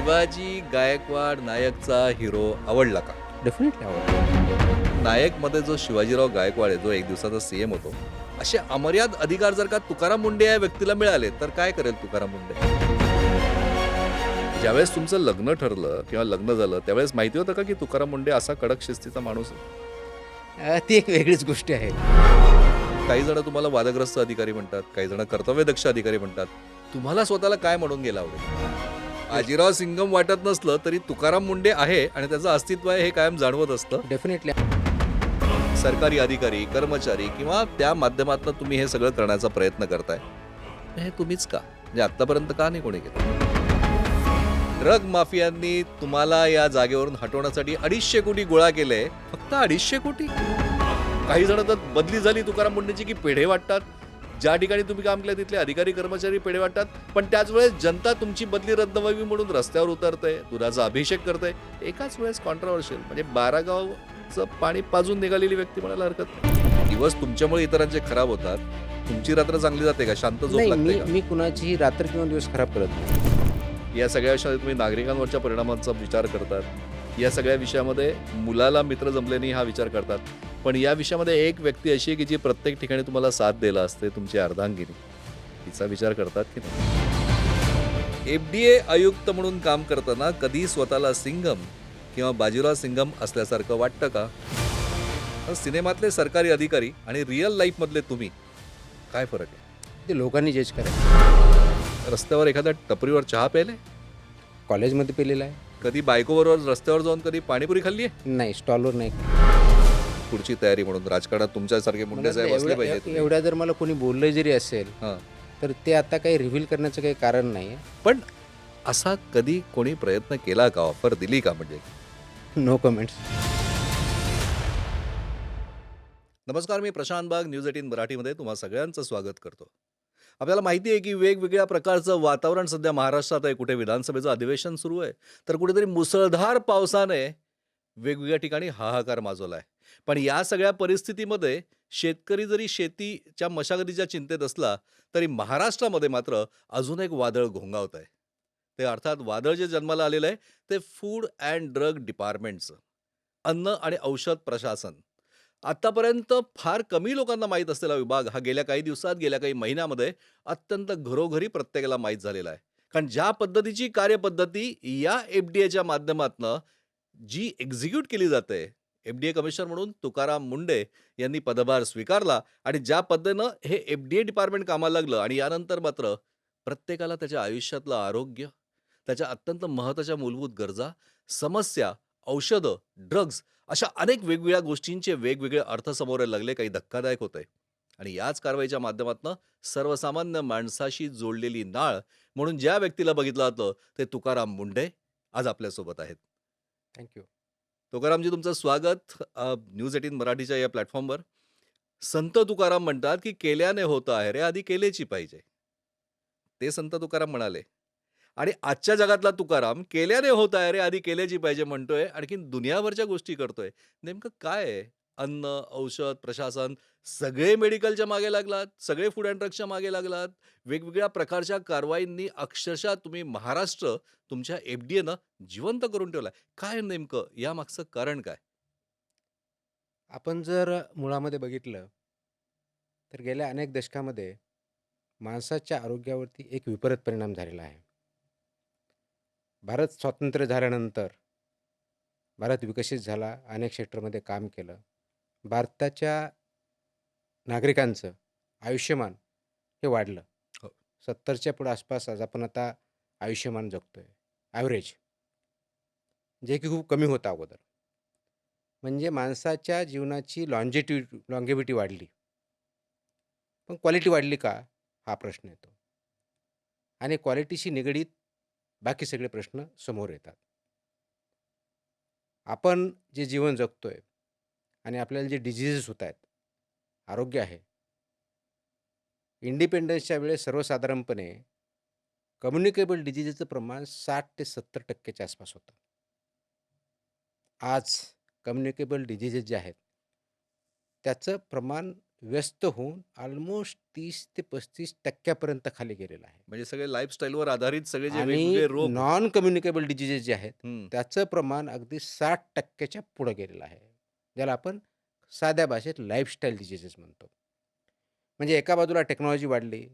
Shivaji Gaikwad नायकचा hero आवडला का? Definitely आवडतं. नायकमध्ये जो शिवाजीराव गायकवाड आहे, जो एक दिवसाचा सीएम होतो, असे अमर्याद अधिकार जर का तुकाराम मुंडे या व्यक्तीला मिळाले, तर काय करेल तुकाराम मुंडे? ज्यावेळेस तुमचं लग्न ठरलं किंवा लग्न झालं, त्यावेळेस माहिती होतं का, की तुकाराम मुंडे असा कडक शिस्तीचा माणूस आहे? ती एक वेगळीच गोष्ट आहे. काही जण तुम्हाला वादग्रस्त अधिकारी म्हणतात, काही जण कर्तव्यदक्ष अधिकारी म्हणतात. तुम्हाला स्वतःला काय म्हणून गेला आवडेल? बाजीराव सिंघम वाटत नसलं तरी तुकाराम मुंडे आहे आणि त्याचं अस्तित्व आहे हे कायम जाणवत असतं. डेफिनेटली. सरकारी अधिकारी, कर्मचारी किंवा त्या माध्यमातून तुम्ही हे सगळं करण्याचा प्रयत्न करताय. हे तुम्हीच का? म्हणजे आतापर्यंत का नाही कोणी केलं? ड्रग माफियांनी तुम्हाला या जागेवरून हटवण्यासाठी 250 कोटी गोळा केले. फक्त 250 कोटी? काही जण तर बदली झाली तुकाराम मुंडेची की पेढे वाटतात. ज्या ठिकाणी तुम्ही काम केलं तिथले अधिकारी कर्मचारी पेढे वाटतात. पण त्याच वेळेस जनता तुमची बदली रद्द व्हावी म्हणून रस्त्यावर उतरते, दुधाचा अभिषेक करते. एकाच वेळेस कॉन्ट्रोवर्शियल म्हणजे 12 गावचं पाणी पाजून निघालेली व्यक्ती म्हणायला हरकत नाही. दिवस तुमच्यामुळे इतरांचे खराब होतात. तुमची रात्र चांगली जाते का? शांत झोप नाही, लागते का? मी कुणाचीही रात्र किंवा दिवस खराब करत नाही. या सगळ्या विषयात तुम्ही नागरिकांवरच्या परिणामांचा विचार करतात. या सगळ्या विषयामध्ये मुलाला मित्र जमले नाही हा विचार करतात. पण या विषयामध्ये एक व्यक्ती अशी आहे की जी प्रत्येक ठिकाणी तुम्हाला साथ द्यायला असते, तुमची अर्धांगिनी. तिचा विचार करतात की नाही? FDA आयुक्त म्हणून काम करताना कधी स्वतःला सिंघम किंवा बाजीराव सिंघम असल्यासारखं वाटतं का? तर सिनेमातले सरकारी अधिकारी आणि रिअल लाईफमधले तुम्ही, काय फरक आहे? ते लोकांनी जज करायचं. रस्त्यावर एखाद्या टपरीवर चहा प्यायले? कॉलेजमध्ये पेलेलं आहे. कधी बायकोबरोबर रस्त्यावर जाऊन कधी पाणीपुरी खाल्ली आहे? नाही, स्टॉलवर नाही. पुढची तयारी म्हणून राजकारणात तुमच्यासारखे मुंडे साहेब असले पाहिजेत. एवढ्या जर मला कोणी बोललं जरी असेल हां. तर ते आता काही रिव्हील करण्याचं काही कारण नाही. पण असा कधी कोणी प्रयत्न केला का? ऑफर दिली का? म्हणजे नो कमेंट्स. नमस्कार, मी प्रशांत बाग, न्यूज 18 मराठीमध्ये तुम्हा सगळ्यांचं स्वागत करतो. आपल्याला माहिती आहे की वेगवेगळ्या प्रकारचं वातावरण सध्या महाराष्ट्रात आहे. कुठे विधानसभेचं अधिवेशन सुरू आहे, तर कुठेतरी मुसळधार पावसाने वेगवेगळ्या ठिकाणी हाहाकार माजवला आहे. पण या सगळ्या परिस्थितीमध्ये शेतकरी जरी शेतीच्या मशागतीच्या चिंतेत असला, तरी महाराष्ट्रामध्ये मात्र अजून एक वादळ घोंगावत आहे. ते अर्थात वादळ जे जन्माला आलेलं आहे ते फूड अँड ड्रग डिपार्टमेंटचं, अन्न आणि औषध प्रशासन. आतापर्यंत फार कमी लोकांना माहीत असलेला विभाग हा गेल्या काही दिवसात, गेल्या काही महिन्यामध्ये अत्यंत घरोघरी प्रत्येकाला माहीत झालेला आहे. कारण ज्या पद्धतीची कार्यपद्धती या एफडीएच्या माध्यमातनं जी एक्झिक्यूट केली जाते, एफडीए कमिशनर म्हणून तुकाराम मुंडे यांनी पदभार स्वीकारला आणि ज्या पद्धतीनं हे एफडीए डिपार्टमेंट कामाला लागलं आणि यानंतर मात्र प्रत्येकाला त्याच्या आयुष्यातलं आरोग्य, त्याच्या अत्यंत महत्त्वाच्या मूलभूत गरजा, समस्या, औषधं, ड्रग्ज अशा अनेक वेगवेगळ्या गोष्टींचे वेगवेगळे अर्थ समोर यायला लागले. काही धक्कादायक होतंय. आणि याच कारवाईच्या माध्यमातून सर्वसामान्य माणसाशी जोडलेली नाळ म्हणून ज्या व्यक्तीला बघितलं जातं ते तुकाराम मुंडे आज आपल्यासोबत आहेत. थँक्यू. तुकारामजी, तुमचं स्वागत न्यूज 18 मराठीच्या या प्लॅटफॉर्मवर. संत तुकाराम म्हणतात की केल्याने होतं आहे रे, आधी केलेची पाहिजे. ते संत तुकाराम म्हणाले. आणि आजच्या जगातला तुकाराम केल्याने होत आहे रे, आधी केल्याची पाहिजे म्हणतोय. आणखीन दुनियाभरच्या गोष्टी करतोय. नेमकं काय आहे? अन्न, औषध, प्रशासन सगळे मेडिकलच्या मागे लागलात, सगळे फूड अँड ड्रग्सच्या मागे लागलात. वेगवेगळ्या प्रकारच्या कारवाईंनी अक्षरशः तुम्ही महाराष्ट्र तुमच्या एफडीएनं जिवंत करून ठेवलाय. काय नेमकं यामागचं कारण काय? आपण जर मुळामध्ये बघितलं तर गेल्या अनेक दशकामध्ये माणसाच्या आरोग्यावरती एक विपरीत परिणाम झालेला आहे. भारत स्वातंत्र्य झाल्यानंतर भारत विकसित झाला, अनेक क्षेत्रामध्ये काम केलं. भारताच्या नागरिकांचं आयुष्यमान हे वाढलं. हो. 70च्या पुढे आसपास आज आपण आता आयुष्यमान जगतोय ॲव्हरेज, जे की खूप कमी होतं अगोदर. म्हणजे माणसाच्या जीवनाची लॉन्गेव्हिटी वाढली. पण क्वालिटी वाढली का? हा प्रश्न येतो. आणि क्वालिटीशी निगडीत बाकी सगळे प्रश्न समोर येतात. आपण जे जीवन जगतोय आणि आपल्याला जे डिजीजेस होत आहेत, आरोग्य आहे. इंडिपेंडन्सच्या वेळेस सर्वसाधारणपणे कम्युनिकेबल डिजीजेसचं प्रमाण 60 ते 70% आसपास होतं. आज कम्युनिकेबल डिजीजेस जे आहेत, त्याचं प्रमाण व्यस्त होऊन ऑलमोस्ट 30% ते 35% पर्यंत खाली गेलेला आहे. म्हणजे सगळे लाईफस्टाईलवर आधारित सगळे जे आणि वेगवेगळे रोग. नॉन कम्युनिकेबल डिसीजेस जे आहेत, हं. त्याचं प्रमाण अगदी 60% च्या पुढे गेलेलं आहे. ज्याला आपण साध्या भाषेत लाईफस्टाईल डिसीजेस म्हणतो. म्हणजे एका बाजूला टेक्नॉलॉजी वाढली,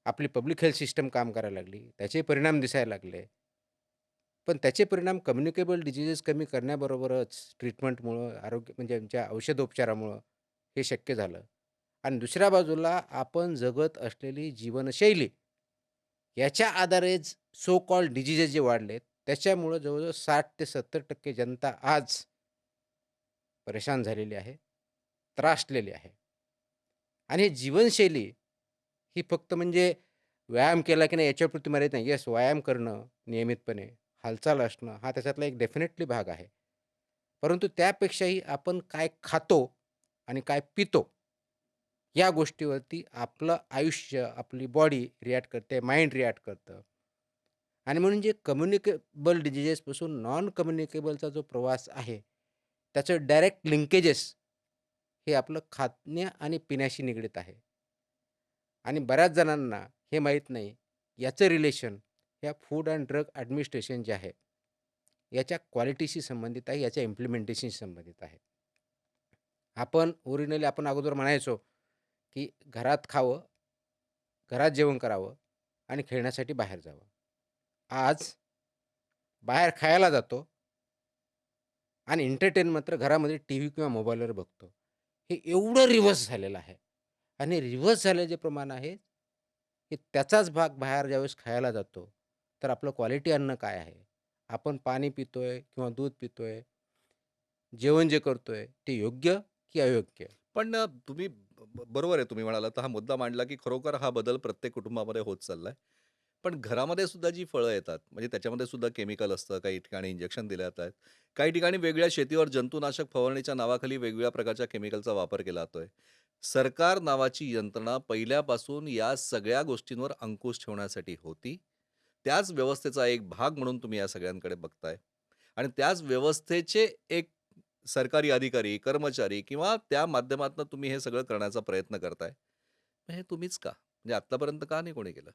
आपली पब्लिक हेल्थ सिस्टम काम करायला लागली, त्याचे परिणाम दिसायला लागले. पण त्याचे परिणाम कम्युनिकेबल डिसीजेस कमी करण्याबरोबरच ट्रीटमेंटमुळं, आरोग्य म्हणजे आमच्या औषधोपचारामुळं हे शक्य झालं. आणि दुसऱ्या बाजूला आपण जगत असलेली जीवनशैली, याच्या आधारे सो कॉल्ड डिसीजेस जे वाढलेत, त्याच्यामुळं जवळ-जवळ 60% ते 70% जनता आज परेशान झालेली आहे, त्रासलेली आहे. आणि ही जीवनशैली ही फक्त म्हणजे व्यायाम केला की नाही याच्यापुरती मर्यादित नाही. येस, व्यायाम करणं नियमितपणे, हालचाल असणं हा त्याच्यातला एक डेफिनेटली भाग आहे. परंतु त्यापेक्षाही आपण काय खातो आणि काय पितो, या गोष्टीवरती आपलं आयुष्य, आपली बॉडी रिएक्ट करते, माइंड रिएक्ट करतं. आणि म्हणून जे कम्युनिकेबल डिसीजेसपासून नॉन कम्युनिकेबलचा जो प्रवास आहे, त्याचं डायरेक्ट लिंकेजेस हे आपलं खाणं आणि पिण्याशी निगडीत आहे. आणि बऱ्याच जणांना हे माहीत नाही, याचं रिलेशन या फूड अँड ड्रग ॲडमिनिस्ट्रेशन जे आहे, याच्या क्वालिटीशी संबंधित आहे, याच्या इम्प्लिमेंटेशनशी संबंधित आहे. आपण अगोदर म्हणायचो, की घरात खावं, घरात जेवण करावं आणि खेळण्यासाठी बाहेर जावं. आज बाहेर खायला जातो आणि एंटरटेन मात्र घरामध्ये टीव्ही किंवा मोबाईलवर बघतो. हे एवढं रिव्हर्स झालेलं आहे. आणि रिव्हर्स झालेलं जे प्रमाण आहे, की त्याचाच भाग बाहेर ज्यावेळेस खायला जातो, तर आपलं क्वालिटी अन्न काय आहे? आपण पाणी पितोय किंवा दूध पितोय, जेवण जे करतोय, ते योग्य की अयोग्य? पण तुम्ही बरोबर आहे तुम्ही म्हणालात, तर हा मुद्दा मांडला, की खरोखर हा बदल प्रत्येक कुटुंबामध्ये होत चाललाय. पण घरामध्ये सुद्धा जी फळं येतात, म्हणजे त्याच्यामध्ये सुद्धा केमिकल असतं, काही ठिकाणी इंजेक्शन दिले जातात. काही ठिकाणी वेगळ्या शेतीवर जंतुनाशक फवारणीच्या नावाखाली वेगवेगळ्या प्रकारच्या केमिकलचा वापर केला जातोय. सरकार नावाची यंत्रणा पहिल्यापासून या सगळ्या गोष्टींवर अंकुश ठेवण्यासाठी होती. त्याच व्यवस्थेचा एक भाग म्हणून तुम्ही या सगळ्यांकडे बघताय आणि त्याच व्यवस्थेचे एक सरकारी अधिकारी, कर्मचारी किंवा त्या माध्यमातून तुम्ही हे सगळं करण्याचा प्रयत्न करताय. मग हे तुम्हीच का? म्हणजे आत्तापर्यंत का नाही कोणी केलं?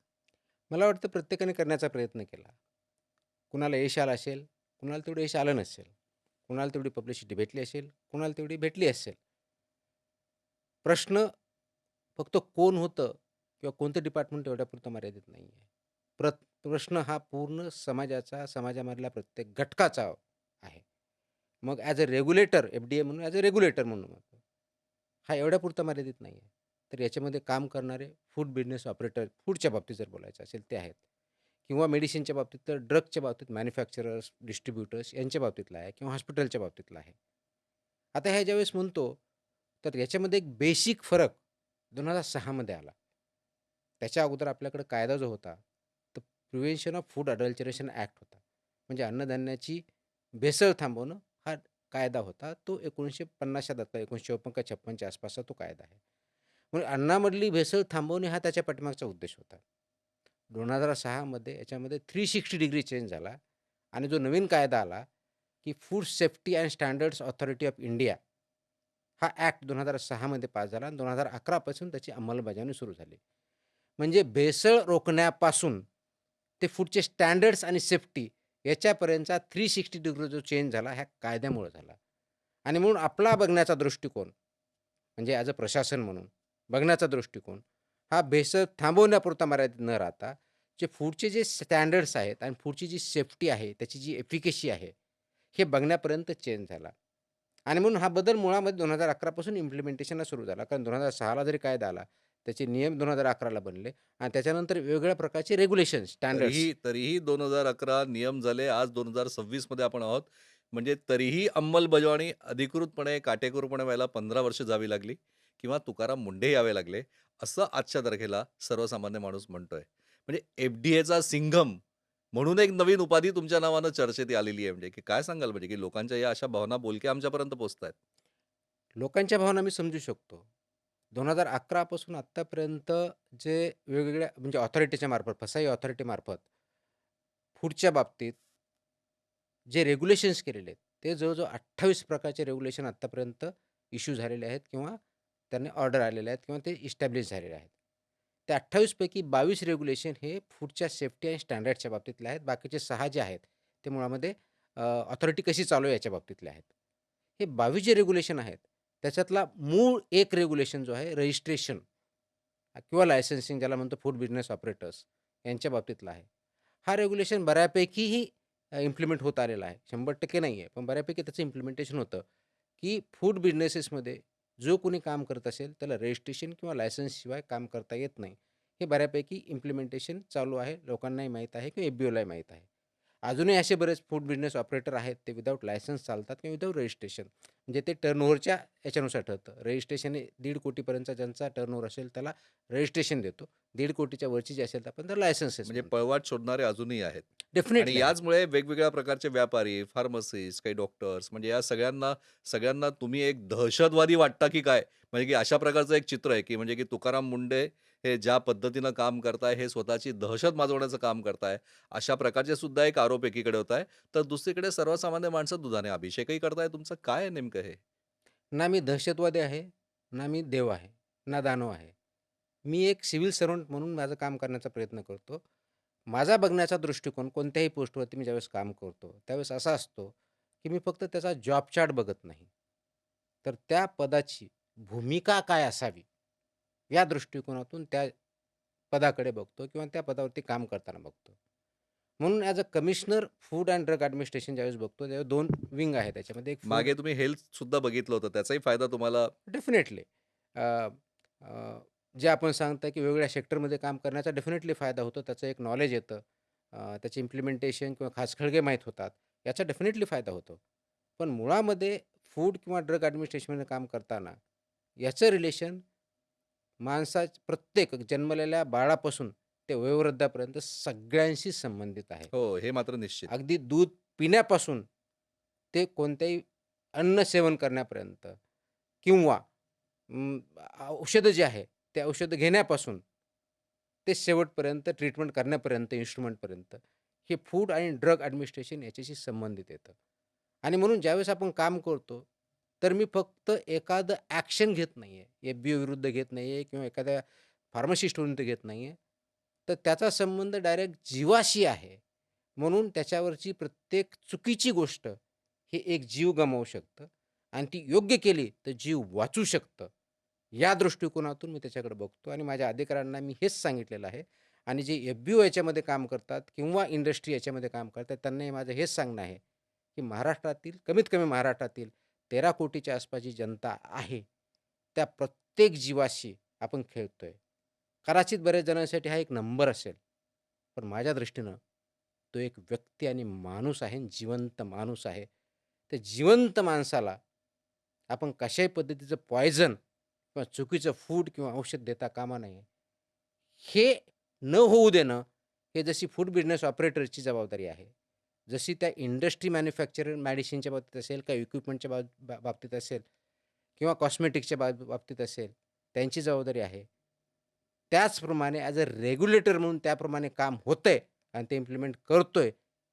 मला वाटतं प्रत्येकाने करण्याचा प्रयत्न केला. कुणाला यश आलं असेल, कुणाला तेवढं यश आलं नसेल. कुणाला तेवढी पब्लिसिटी भेटली असेल, कुणाला तेवढी भेटली असेल. प्रश्न फक्त कोण होतं किंवा कोणतं डिपार्टमेंट एवढ्यापुरतं मर्यादित नाही आहे. प्रश्न हा पूर्ण समाजाचा, समाजामधल्या प्रत्येक घटकाचा आहे. मग ॲज अ रेग्युलेटर, एफ-डी-ए म्हणून ॲज अ रेग्युलेटर म्हणून म्हणतो. हा एवढ्यापुरता मर्यादित नाही आहे. तर याच्यामध्ये काम करणारे फूड बिझनेस ऑपरेटर, फूडच्या बाबतीत जर बोलायचं असेल ते आहेत. किंवा मेडिसिनच्या बाबतीत तर ड्रगच्या बाबतीत मॅन्युफॅक्चरर्स, डिस्ट्रिब्युटर्स यांच्या बाबतीतला आहे किंवा हॉस्पिटलच्या बाबतीतला आहे. आता ह्या ज्यावेळेस म्हणतो, तर याच्यामध्ये एक बेसिक फरक 2006 मध्ये आला. त्याच्या अगोदर आपल्याकडे कायदा जो होता, तर prevention of food adulteration act होता. म्हणजे अन्नधान्याची भेसळ थांबवणं हा कायदा होता. तो 1950च्या दशकात 1954-56 च्या आसपासचा तो कायदा आहे. म्हणजे अन्नामधली भेसळ थांबवणे हा त्याच्या पाठीमागचा उद्देश होता. 2006 मध्ये याच्यामध्ये 360 डिग्री चेंज झाला आणि जो नवीन कायदा आला, की food safety and standards authority of India हा ॲक्ट 2006 मध्ये पास झाला आणि 2011 पासून त्याची अंमलबजावणी सुरू झाली. म्हणजे भेसळ रोखण्यापासून ते फूडचे स्टँडर्ड्स आणि सेफ्टी याच्यापर्यंतचा 360 डिग्री जो चेंज झाला, ह्या कायद्यामुळं झाला. आणि म्हणून आपला बघण्याचा दृष्टिकोन, म्हणजे ॲज अ प्रशासन म्हणून बघण्याचा दृष्टिकोन, हा भेसळ थांबवण्यापुरता मर्यादित न राहता, फूडचे जे स्टँडर्ड्स आहेत आणि फूडची जी सेफ्टी आहे, त्याची जी एफिकेसी आहे, हे बघण्यापर्यंत चेंज झाला. आणि म्हणून हा बदल मुळामध्ये 2011 पासून इम्प्लिमेंटेशनला सुरू झाला. कारण 2006 ला जरी कायदा आला, त्याचे नियम 2011 ला बनले आणि त्याच्यानंतर वेगवेगळ्या प्रकारचे रेग्युलेशन्स, स्टँडर्ड्स. तरीही 2011 नियम झाले. आज 2026 मध्ये आपण आहोत. म्हणजे तरीही अंमलबजावणी अधिकृतपणे, काटेकोरपणे व्हायला 15 वर्ष जावी लागली किंवा तुकाराम मुंढे यावे लागले, असं आजच्या तारखेला सर्वसामान्य माणूस म्हणतोय. म्हणजे एफ-डी-एचा सिंघम म्हणून एक नवीन उपाधी तुमच्या नावानं चर्चेत आलेली आहे. म्हणजे की काय सांगाल म्हणजे की लोकांच्या या अशा भावना बोलक्या आमच्यापर्यंत पोहोचतायत? लोकांच्या भावना मी समजू शकतो. 2011 पासून आत्तापर्यंत जे वेगवेगळ्या म्हणजे ऑथॉरिटीच्या मार्फत, फसाई ऑथॉरिटीमार्फत फूडच्या बाबतीत जे रेग्युलेशन्स केलेले आहेत, ते जवळ-जवळ 28 प्रकारचे रेग्युलेशन आत्तापर्यंत इश्यू झालेले आहेत किंवा त्यांना ऑर्डर आलेल्या आहेत किंवा ते इस्टॅब्लिश झालेले आहेत. ते 28 पैकी 22 रेग्युलेशन हे फूडच्या सेफ्टी आणि स्टँडर्डच्या बाबतीतले आहेत. बाकीचे 6 जे आहेत, ते मुळामध्ये ऑथॉरिटी कशी चालू आहे याच्या बाबतीतले आहेत. हे 22 जे रेग्युलेशन आहेत, त्याच्यातला मूळ एक रेग्युलेशन जो आहे रजिस्ट्रेशन किंवा लायसन्सिंग ज्याला म्हणतो फूड बिझनेस ऑपरेटर्स यांच्या बाबतीतला आहे. हा रेग्युलेशन बऱ्यापैकीही इम्प्लिमेंट होत आलेला आहे. 100% नाही आहे, पण बऱ्यापैकी त्याचं इम्प्लिमेंटेशन होतं, की फूड बिझनेसेसमध्ये जो कोणी काम करत असेल, त्याला रजिस्ट्रेशन किंवा लायसन्सशिवाय काम करता येत नाही. हे बऱ्यापैकी इम्प्लिमेंटेशन चालू आहे. लोकांनाही माहीत आहे किंवा एफ-बी-ओलाही माहीत आहे. अजूनही असे बरेच फूड बिझनेस ऑपरेटर आहेत, ते विदाऊट लायसन्स चालतात किंवा विदाऊट रजिस्ट्रेशन. म्हणजे ते टर्नओव्हरच्या याच्यानुसार ठरतं. रजिस्ट्रेशन हे 1.5 कोटीपर्यंतचा ज्यांचा टर्नओव्हर असेल, त्याला रजिस्ट्रेशन देतो. 1.5 कोटीच्या वरची जी असेल, तर आपण त्याला लायसन्सेस म्हणजे म्हणतो. पळवाट शोधणारे अजूनही आहेत. आणि डेफिनेटली आहेत. याचमुळे वेगवेगळ्या प्रकारचे व्यापारी, फार्मसिस्ट, काही डॉक्टर्स म्हणजे या सगळ्यांना सगळ्यांना तुम्ही एक दहशतवादी वाटता की काय? म्हणजे की अशा प्रकारचं एक चित्र आहे, की म्हणजे की तुकाराम मुंडे हे ज्या पद्धतीनं काम करताय, हे स्वतःची दहशत माजवण्याचं काम करताय. अशा प्रकारचे सुद्धा एक आरोप एकीकडे होत आहे. तर दुसरीकडे सर्वसामान्य माणसं दुधाने अभिषेकही करताय. तुमचं काय आहे नेमकं हे? ना मी दहशतवादी आहे, ना मी देव आहे, ना दानव आहे. मी एक सिव्हिल सर्व्हंट म्हणून माझं काम करण्याचा प्रयत्न करतो. माझा बघण्याचा दृष्टिकोन कोणत्याही पोस्टवरती मी ज्यावेळेस काम करतो, त्यावेळेस असा असतो, की मी फक्त त्याचा जॉब चार्ट बघत नाही. तर त्या पदाची भूमिका काय असावी, या दृष्टिकोनातून त्या पदाकडे बघतो किंवा त्या पदावरती काम करताना बघतो. म्हणून as a commissioner food and drug administration ज्यावेळेस बघतो, त्यावेळेस 2 विंग आहे त्याच्यामध्ये. एक फूड मागे तुम्ही हेल्थ सुद्धा बघितलं होतं. त्याचाही फायदा तुम्हाला डेफिनेटली. अ, अ, जे आपण सांगता की वेगवेगळ्या सेक्टरमध्ये काम करण्याचा डेफिनेटली फायदा होतो. त्याचं एक नॉलेज येतं. त्याचे इम्प्लिमेंटेशन किंवा खाचखळगे माहीत होतात. याचा डेफिनेटली फायदा होतो. पण मुळामध्ये फूड किंवा ड्रग ॲडमिनिस्ट्रेशनमध्ये काम करताना याचं रिलेशन प्रत्येक जन्मलेल्या बाळापासून ते वयोवृद्धापर्यंत सगळ्यांशी संबंधित आहे. हो, हे मात्र निश्चित. अगदी दूध पिण्यापासून ते कोणत्याही अन्न सेवन करण्यापर्यंत किंवा अं, औषधं जे आहे, ते औषधं घेण्यापासून ते शेवटपर्यंत ट्रीटमेंट करण्यापर्यंत, इन्स्ट्रुमेंटपर्यंत, हे फूड आणि ड्रग ॲडमिनिस्ट्रेशन याच्याशी संबंधित येतं. आणि म्हणून ज्यावेळेस आपण काम करतो, तर मी फक्त एखादं ॲक्शन घेत नाही आहे. एफ-बी-ओ विरुद्ध घेत नाही आहे किंवा एखाद्या फार्मासिस्टविरुद्ध घेत नाही आहे. तर त्याचा संबंध डायरेक्ट जीवाशी आहे. म्हणून त्याच्यावरची प्रत्येक चुकीची गोष्ट हे एक जीव गमावू शकतं आणि ती योग्य केली तर जीव वाचू शकतं. या दृष्टिकोनातून मी त्याच्याकडे बघतो आणि माझ्या अधिकाऱ्यांना मी हेच सांगितलेलं आहे आणि जे एफ-बी-ओ याच्यामध्ये काम करतात किंवा इंडस्ट्री याच्यामध्ये काम करतात त्यांनाही माझं हेच सांगणं आहे, की महाराष्ट्रातील कमीत कमी महाराष्ट्रातील 13 कोटीच्या आसपास जी जनता आहे, त्या प्रत्येक जीवाशी आपण खेळतोय. कदाचित बऱ्याच जणांसाठी हा एक नंबर असेल, पण माझ्या दृष्टीनं तो एक व्यक्ती आणि माणूस आहे, जिवंत माणूस आहे. त्या जिवंत माणसाला आपण कशाही पद्धतीचं पॉयझन किंवा चुकीचं फूड किंवा औषध देता कामा नये. हे न होऊ देणं, हे जशी फूड बिझनेस ऑपरेटरची जबाबदारी आहे. जशी त्या इंडस्ट्री मॅन्युफॅक्चरर मेडिसिनच्या बाबतीत असेल, काही इक्विपमेंटच्या बाबतीत असेल किंवा कॉस्मेटिक्सच्या बाबतीत असेल, त्यांची जबाबदारी आहे. त्याचप्रमाणे ॲज अ रेग्युलेटर म्हणून त्याप्रमाणे काम होतंय आणि ते इम्प्लिमेंट करतोय,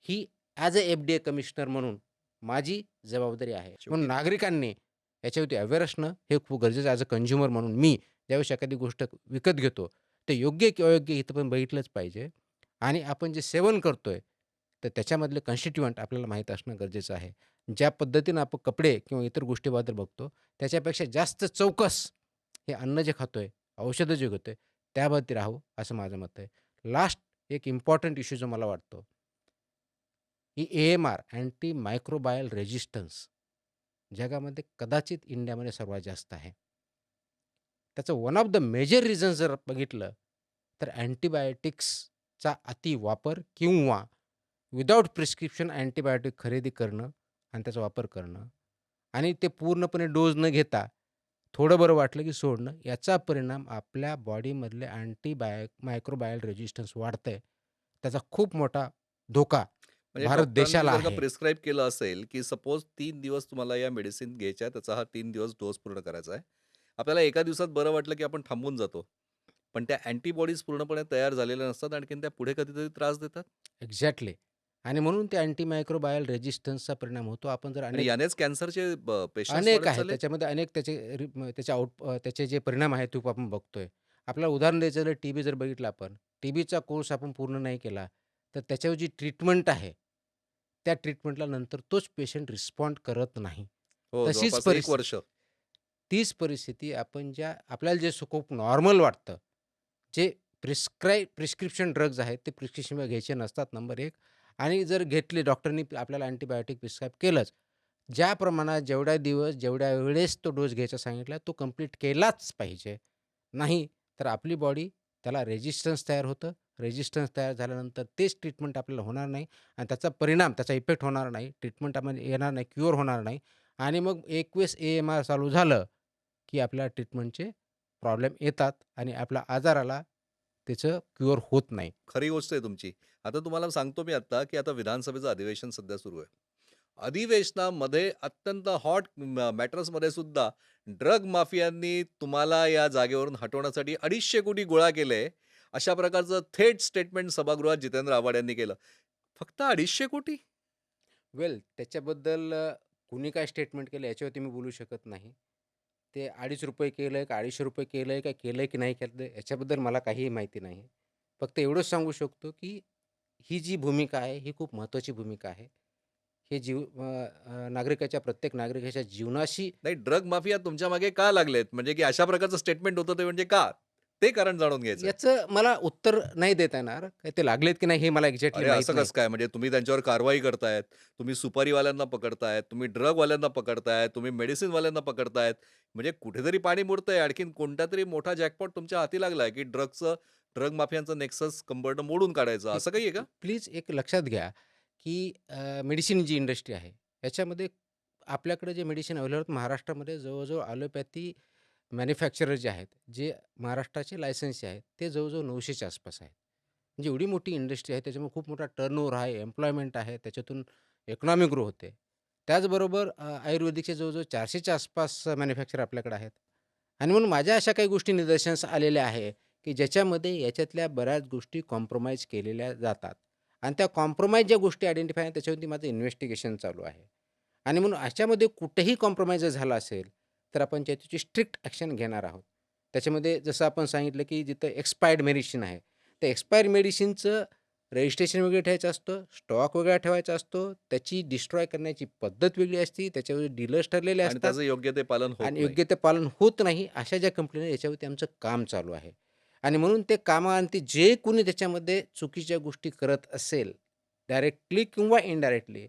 ही ॲज अ एफ-डी-ए कमिशनर म्हणून माझी जबाबदारी आहे. म्हणून शेवटी नागरिकांनी याच्यावरती अवेअर असणं हे खूप गरजेचं आहे. ॲज अ कंझ्युमर म्हणून मी ज्यावेळेस एखादी गोष्ट विकत घेतो, ते योग्य की अयोग्य इथं पण बघितलंच पाहिजे आणि आपण जे सेवन करतोय, तर त्याच्यामधले कन्स्टिट्यूएंट आपल्याला माहीत असणं गरजेचं आहे. ज्या पद्धतीनं आपण कपडे किंवा इतर गोष्टीबद्दल बघतो, त्याच्यापेक्षा जास्त चौकस हे अन्न जे खातोय, औषधं जे घेतोय, त्याबाबतीत राहावं असं माझं मत आहे. लास्ट एक इम्पॉर्टंट इश्यू जो मला वाटतो, ही AMR अँटी मायक्रोबायल रेझिस्टन्स जगामध्ये कदाचित इंडियामध्ये सर्वात जास्त आहे. त्याचं one of the major reasons जर बघितलं, तर अँटिबायोटिक्सचा अतिवापर किंवा विदाऊट प्रिस्क्रिप्शन अँटिबायोटिक खरेदी करणं आणि त्याचा वापर करणं आणि ते पूर्णपणे डोस न घेता थोडं बरं वाटलं की सोडणं, याचा परिणाम आपल्या बॉडीमधले मायक्रोबायल रेझिस्टन्स वाढतंय. त्याचा खूप मोठा धोका म्हणजे भारत डॉक्टरांनी देशाला जर का आहे. प्रिस्क्राईब केलं असेल, की सपोज 3 दिवस तुम्हाला या मेडिसिन घ्यायच्या आहे, त्याचा हा 3 दिवस डोस पूर्ण करायचा आहे. आपल्याला एका दिवसात बरं वाटलं, की आपण थांबून जातो. पण त्या अँटिबॉडीज पूर्णपणे तयार झालेल्या नसतात. आणखीन त्या पुढे कधीतरी त्रास देतात. एक्झॅक्टली. आणि म्हणून ते अँटीमायक्रोबायल रेझिस्टन्सचा परिणाम होतो. आपण जर आणि अनेक यानेच कॅन्सरचे पेशंट्स अनेक वाढत आहेत. चाललेत. त्याच्यामध्ये अनेक त्याचे जे परिणाम आहेत ते आपण बघतोय. आपल्याला उदाहरण द्यायचं झालं टीबी जर बघितला आपण, टीबीचा कोर्स आपण पूर्ण नाही केला, तर त्याच्यावर जी ट्रीटमेंट आहे, त्या ट्रीटमेंटला नंतर तोच पेशंट रिस्पॉन्ड करत नाही. हो, तशीच जवळपास 1 परिस्थिती वर्ष. तीच परिस्थिती आपण आपल्याला जे खूप नॉर्मल वाटतं, जे प्रिस्क्रिप्शन ड्रग्ज आहेत, ते प्रिस्क्रिप्शनवर घ्यायचे नसतात नंबर 1 आणि जर घेतले डॉक्टरनी आपल्याला अँटिबायोटिक प्रिस्क्राईब केलंच, ज्या प्रमाणात, जेवढ्या दिवस, जेवढ्या वेळेस तो डोस घ्यायचा सांगितला, तो कंप्लीट केलाच पाहिजे. नाही तर आपली बॉडी त्याला रेझिस्टन्स तयार होतं. रेझिस्टन्स तयार झाल्यानंतर तेच ट्रीटमेंट आपल्याला होणार नाही आणि त्याचा परिणाम, त्याचा इफेक्ट होणार नाही. ट्रीटमेंटमध्ये येणार नाही, क्युअर होणार नाही आणि मग एकवेळेस AMR चालू झालं, की आपल्याला ट्रीटमेंटचे प्रॉब्लेम येतात आणि आपल्या आजाराला त्याचं क्युअर होत नाही. खरी गोष्ट आहे तुमची. आता तुम्हाला सांगतो मी आता, की आता विधानसभेचं अधिवेशन सध्या सुरू आहे. अधिवेशनामध्ये अत्यंत हॉट मॅटर्समध्ये सुद्धा ड्रग माफियांनी तुम्हाला या जागेवरून हटवण्यासाठी 250 कोटी गोळा केले. अशा प्रकारचं थेट स्टेटमेंट सभागृहात जितेंद्र आव्हाड यांनी केलं. फक्त 250 कोटी? वेल त्याच्याबद्दल कुणी काय स्टेटमेंट केलं याच्यावरती मी बोलू शकत नाही. ते ₹2.50 केलंय का ₹250 केलंय का केलंय की नाही केलं याच्याबद्दल मला काहीही माहिती नाही. फक्त एवढंच सांगू शकतो, की ही जी भूमिका आहे, ही खूप महत्त्वाची भूमिका आहे. हे नागरिकाच्या प्रत्येक नागरिकाच्या जीवनाशी नाही, ड्रग माफिया तुमच्या मागे का लागलेत? म्हणजे की अशा प्रकारचं स्टेटमेंट होतं ते म्हणजे का? ते कारण जाणून घ्यायचंय. याचं मला उत्तर नाही देता येणार. काय ते लागलेत की नाही हे मला एक्झॅक्टली अरे, माहीत असं नाही. कसं काय? म्हणजे तुम्ही त्यांच्यावर कारवाई करतायत, तुम्ही सुपारीवाल्यांना पकडतायत, तुम्ही ड्रगवाल्यांना पकडतायत, तुम्ही मेडिसिनवाल्यांना पकडतायत. म्हणजे कुठेतरी पाणी मुरतंय. आणखीन कोणतातरी मोठा जॅकपॉट तुमच्या हाती लागलाय, की ड्रग माफियांचं नेक्सस कंबरनं मोडून काढायचं, असं काही आहे का? प्लीज एक लक्षात घ्या, की मेडिसिन जी इंडस्ट्री आहे, याच्यामध्ये आपल्याकडे जे मेडिसिन अवेलेबल महाराष्ट्रामध्ये जवळ-जवळ ॲलोपॅथी मॅन्युफॅक्चरर जे आहेत, जे महाराष्ट्राचे लायसन्सचे आहेत, ते जवळ-जवळ 900च्या आसपास आहेत. म्हणजे एवढी मोठी इंडस्ट्री आहे, त्याच्यामुळे खूप मोठा टर्नओव्हर आहे, एम्प्लॉयमेंट आहे, त्याच्यातून इकॉनॉमी ग्रो होते. त्याचबरोबर आयुर्वेदिकचे जवळ-जवळ 400च्या आसपास मॅन्युफॅक्चर आपल्याकडे आहेत. आणि म्हणून माझ्या अशा काही गोष्टी निदर्शनास आलेल्या आहे, की ज्याच्यामध्ये याच्यातल्या बऱ्याच गोष्टी कॉम्प्रोमाईज केलेल्या जातात. आणि त्या कॉम्प्रोमाईज ज्या गोष्टी आयडेंटिफाय आहेत त्याच्यावरती माझं इन्व्हेस्टिगेशन चालू आहे. आणि म्हणून अशामध्ये कुठेही कॉम्प्रोमाईज जर झाला असेल, तर आपण त्याची स्ट्रिक्ट ॲक्शन घेणार आहोत. त्याच्यामध्ये जसं आपण सांगितलं, की जिथं एक्सपायर्ड मेडिसिन आहे, त्या एक्सपायर्ड मेडिसिनचं रजिस्ट्रेशन वेगळं ठेवायचं असतं, स्टॉक वेगळा ठेवायचा असतो, त्याची डिस्ट्रॉय करण्याची पद्धत वेगळी असते, त्याच्यावर डीलर्स ठरलेले आणि असतात त्याचं योग्य ते पालन होत आणि नाही. योग्य ते पालन होत नाही. अशा ज्या कंपन्या याच्यावरती आमचं काम चालू आहे. आणि म्हणून ते कामाअंती जे कोणी त्याच्यामध्ये चुकीच्या गोष्टी करत असेल, डायरेक्टली किंवा इनडायरेक्टली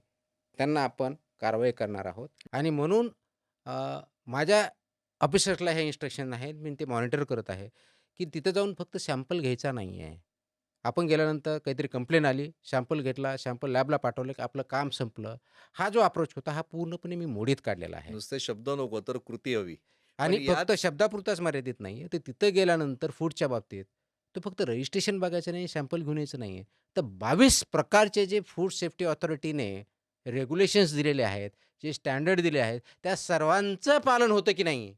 त्यांना आपण कारवाई करणार आहोत. आणि म्हणून माझ्या ऑफिसर्सला हे इन्स्ट्रक्शन आहेत. मी ते मॉनिटर करत आहे, की तिथं जाऊन फक्त सॅम्पल घ्यायचा नाही आहे. आपण गेल्यानंतर काहीतरी कंप्लेन आली, सॅम्पल घेतला, सॅम्पल लॅबला पाठवलं, की आपलं काम संपलं. हा जो अप्रोच होता, हा पूर्णपणे मी मोडीत काढलेला आहे. नुसते शब्द नको, तर कृती हवी. पण आणि यात फक्त शब्दापुरताच मर्यादित नाहीये. तर तिथं गेल्यानंतर फूडच्या बाबतीत, तो फक्त रजिस्ट्रेशन बघायचं नाही, सॅम्पल घेऊन यायचं नाहीये. तर 22 प्रकारचे जे फूड सेफ्टी ऑथॉरिटीने रेग्युलेशन्स दिलेले आहेत, जे स्टँडर्ड दिले आहेत, त्या सर्वांचं पालन होतं की नाही,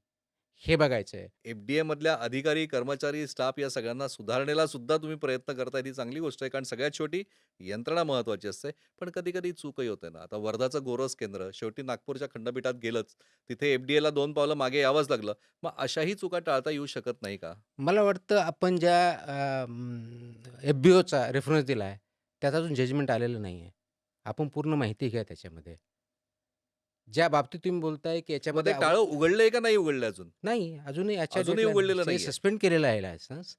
हे बघायचंय. एफ-डी-एमधल्या अधिकारी, कर्मचारी, स्टाफ या सगळ्यांना सुधारणेला सुद्धा तुम्ही प्रयत्न करताय, ही चांगली गोष्ट आहे. कारण सगळ्यात शेवटी यंत्रणा महत्त्वाची असते. पण कधी-कधी चूकही होते ना. आता वर्धाचं गोरज केंद्र शेवटी नागपूरच्या खंडपीठात गेलंच. तिथे एफ-डी-एला 2 पावलं मागे यावंच लागलं. मग अशाही चुका टाळता येऊ शकत नाही का? मला वाटतं आपण ज्या एफ-बी-ओचा रेफरन्स दिला आहे, त्यात अजून जजमेंट आलेलं नाहीये. आपण पूर्ण माहिती घ्या त्याच्यामध्ये. ज्या बाबतीत तुम्ही बोलताय, की मग ते याच्यामध्ये टाळं उघडलंय का नाही उघडलं अजून? नाही, अजूनही आजच्या अजूनही डेटला नाही. उघडलेलं ते नाहीये. सस्पेंड केलेलं आहे लायसन्स.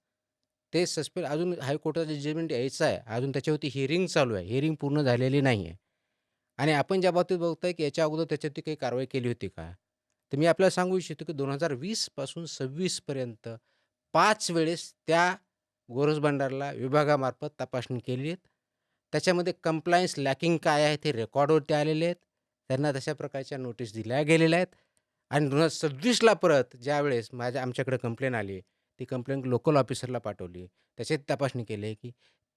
ते सस्पेंड अजून हायकोर्टाचं जजमेंट यायचं आहे. अजून त्याच्यावरती हिअरिंग चालू आहे. हिअरिंग पूर्ण झालेली नाही आहे. आणि आपण ज्या बाबतीत बघताय, की याच्या अगोदर त्याच्यावरती काही कारवाई केली होती का? तर मी आपल्याला सांगू इच्छितो, की 2020 पासून 26 पर्यंत 5 वेळेस त्या गोरज भंडारला विभागामार्फत तपासणी केली आहे. त्याच्यामध्ये कंप्लायन्स लॅकिंग काय आहे ते रेकॉर्डवरती आलेले आहेत. त्यांना तशा प्रकारच्या नोटीस दिल्या गेलेल्या आहेत. आणि 2026ला परत ज्यावेळेस आमच्याकडे कंप्लेन आली, ती कंप्लेंट लोकल ऑफिसरला पाठवली. त्याची तपासणी केली, की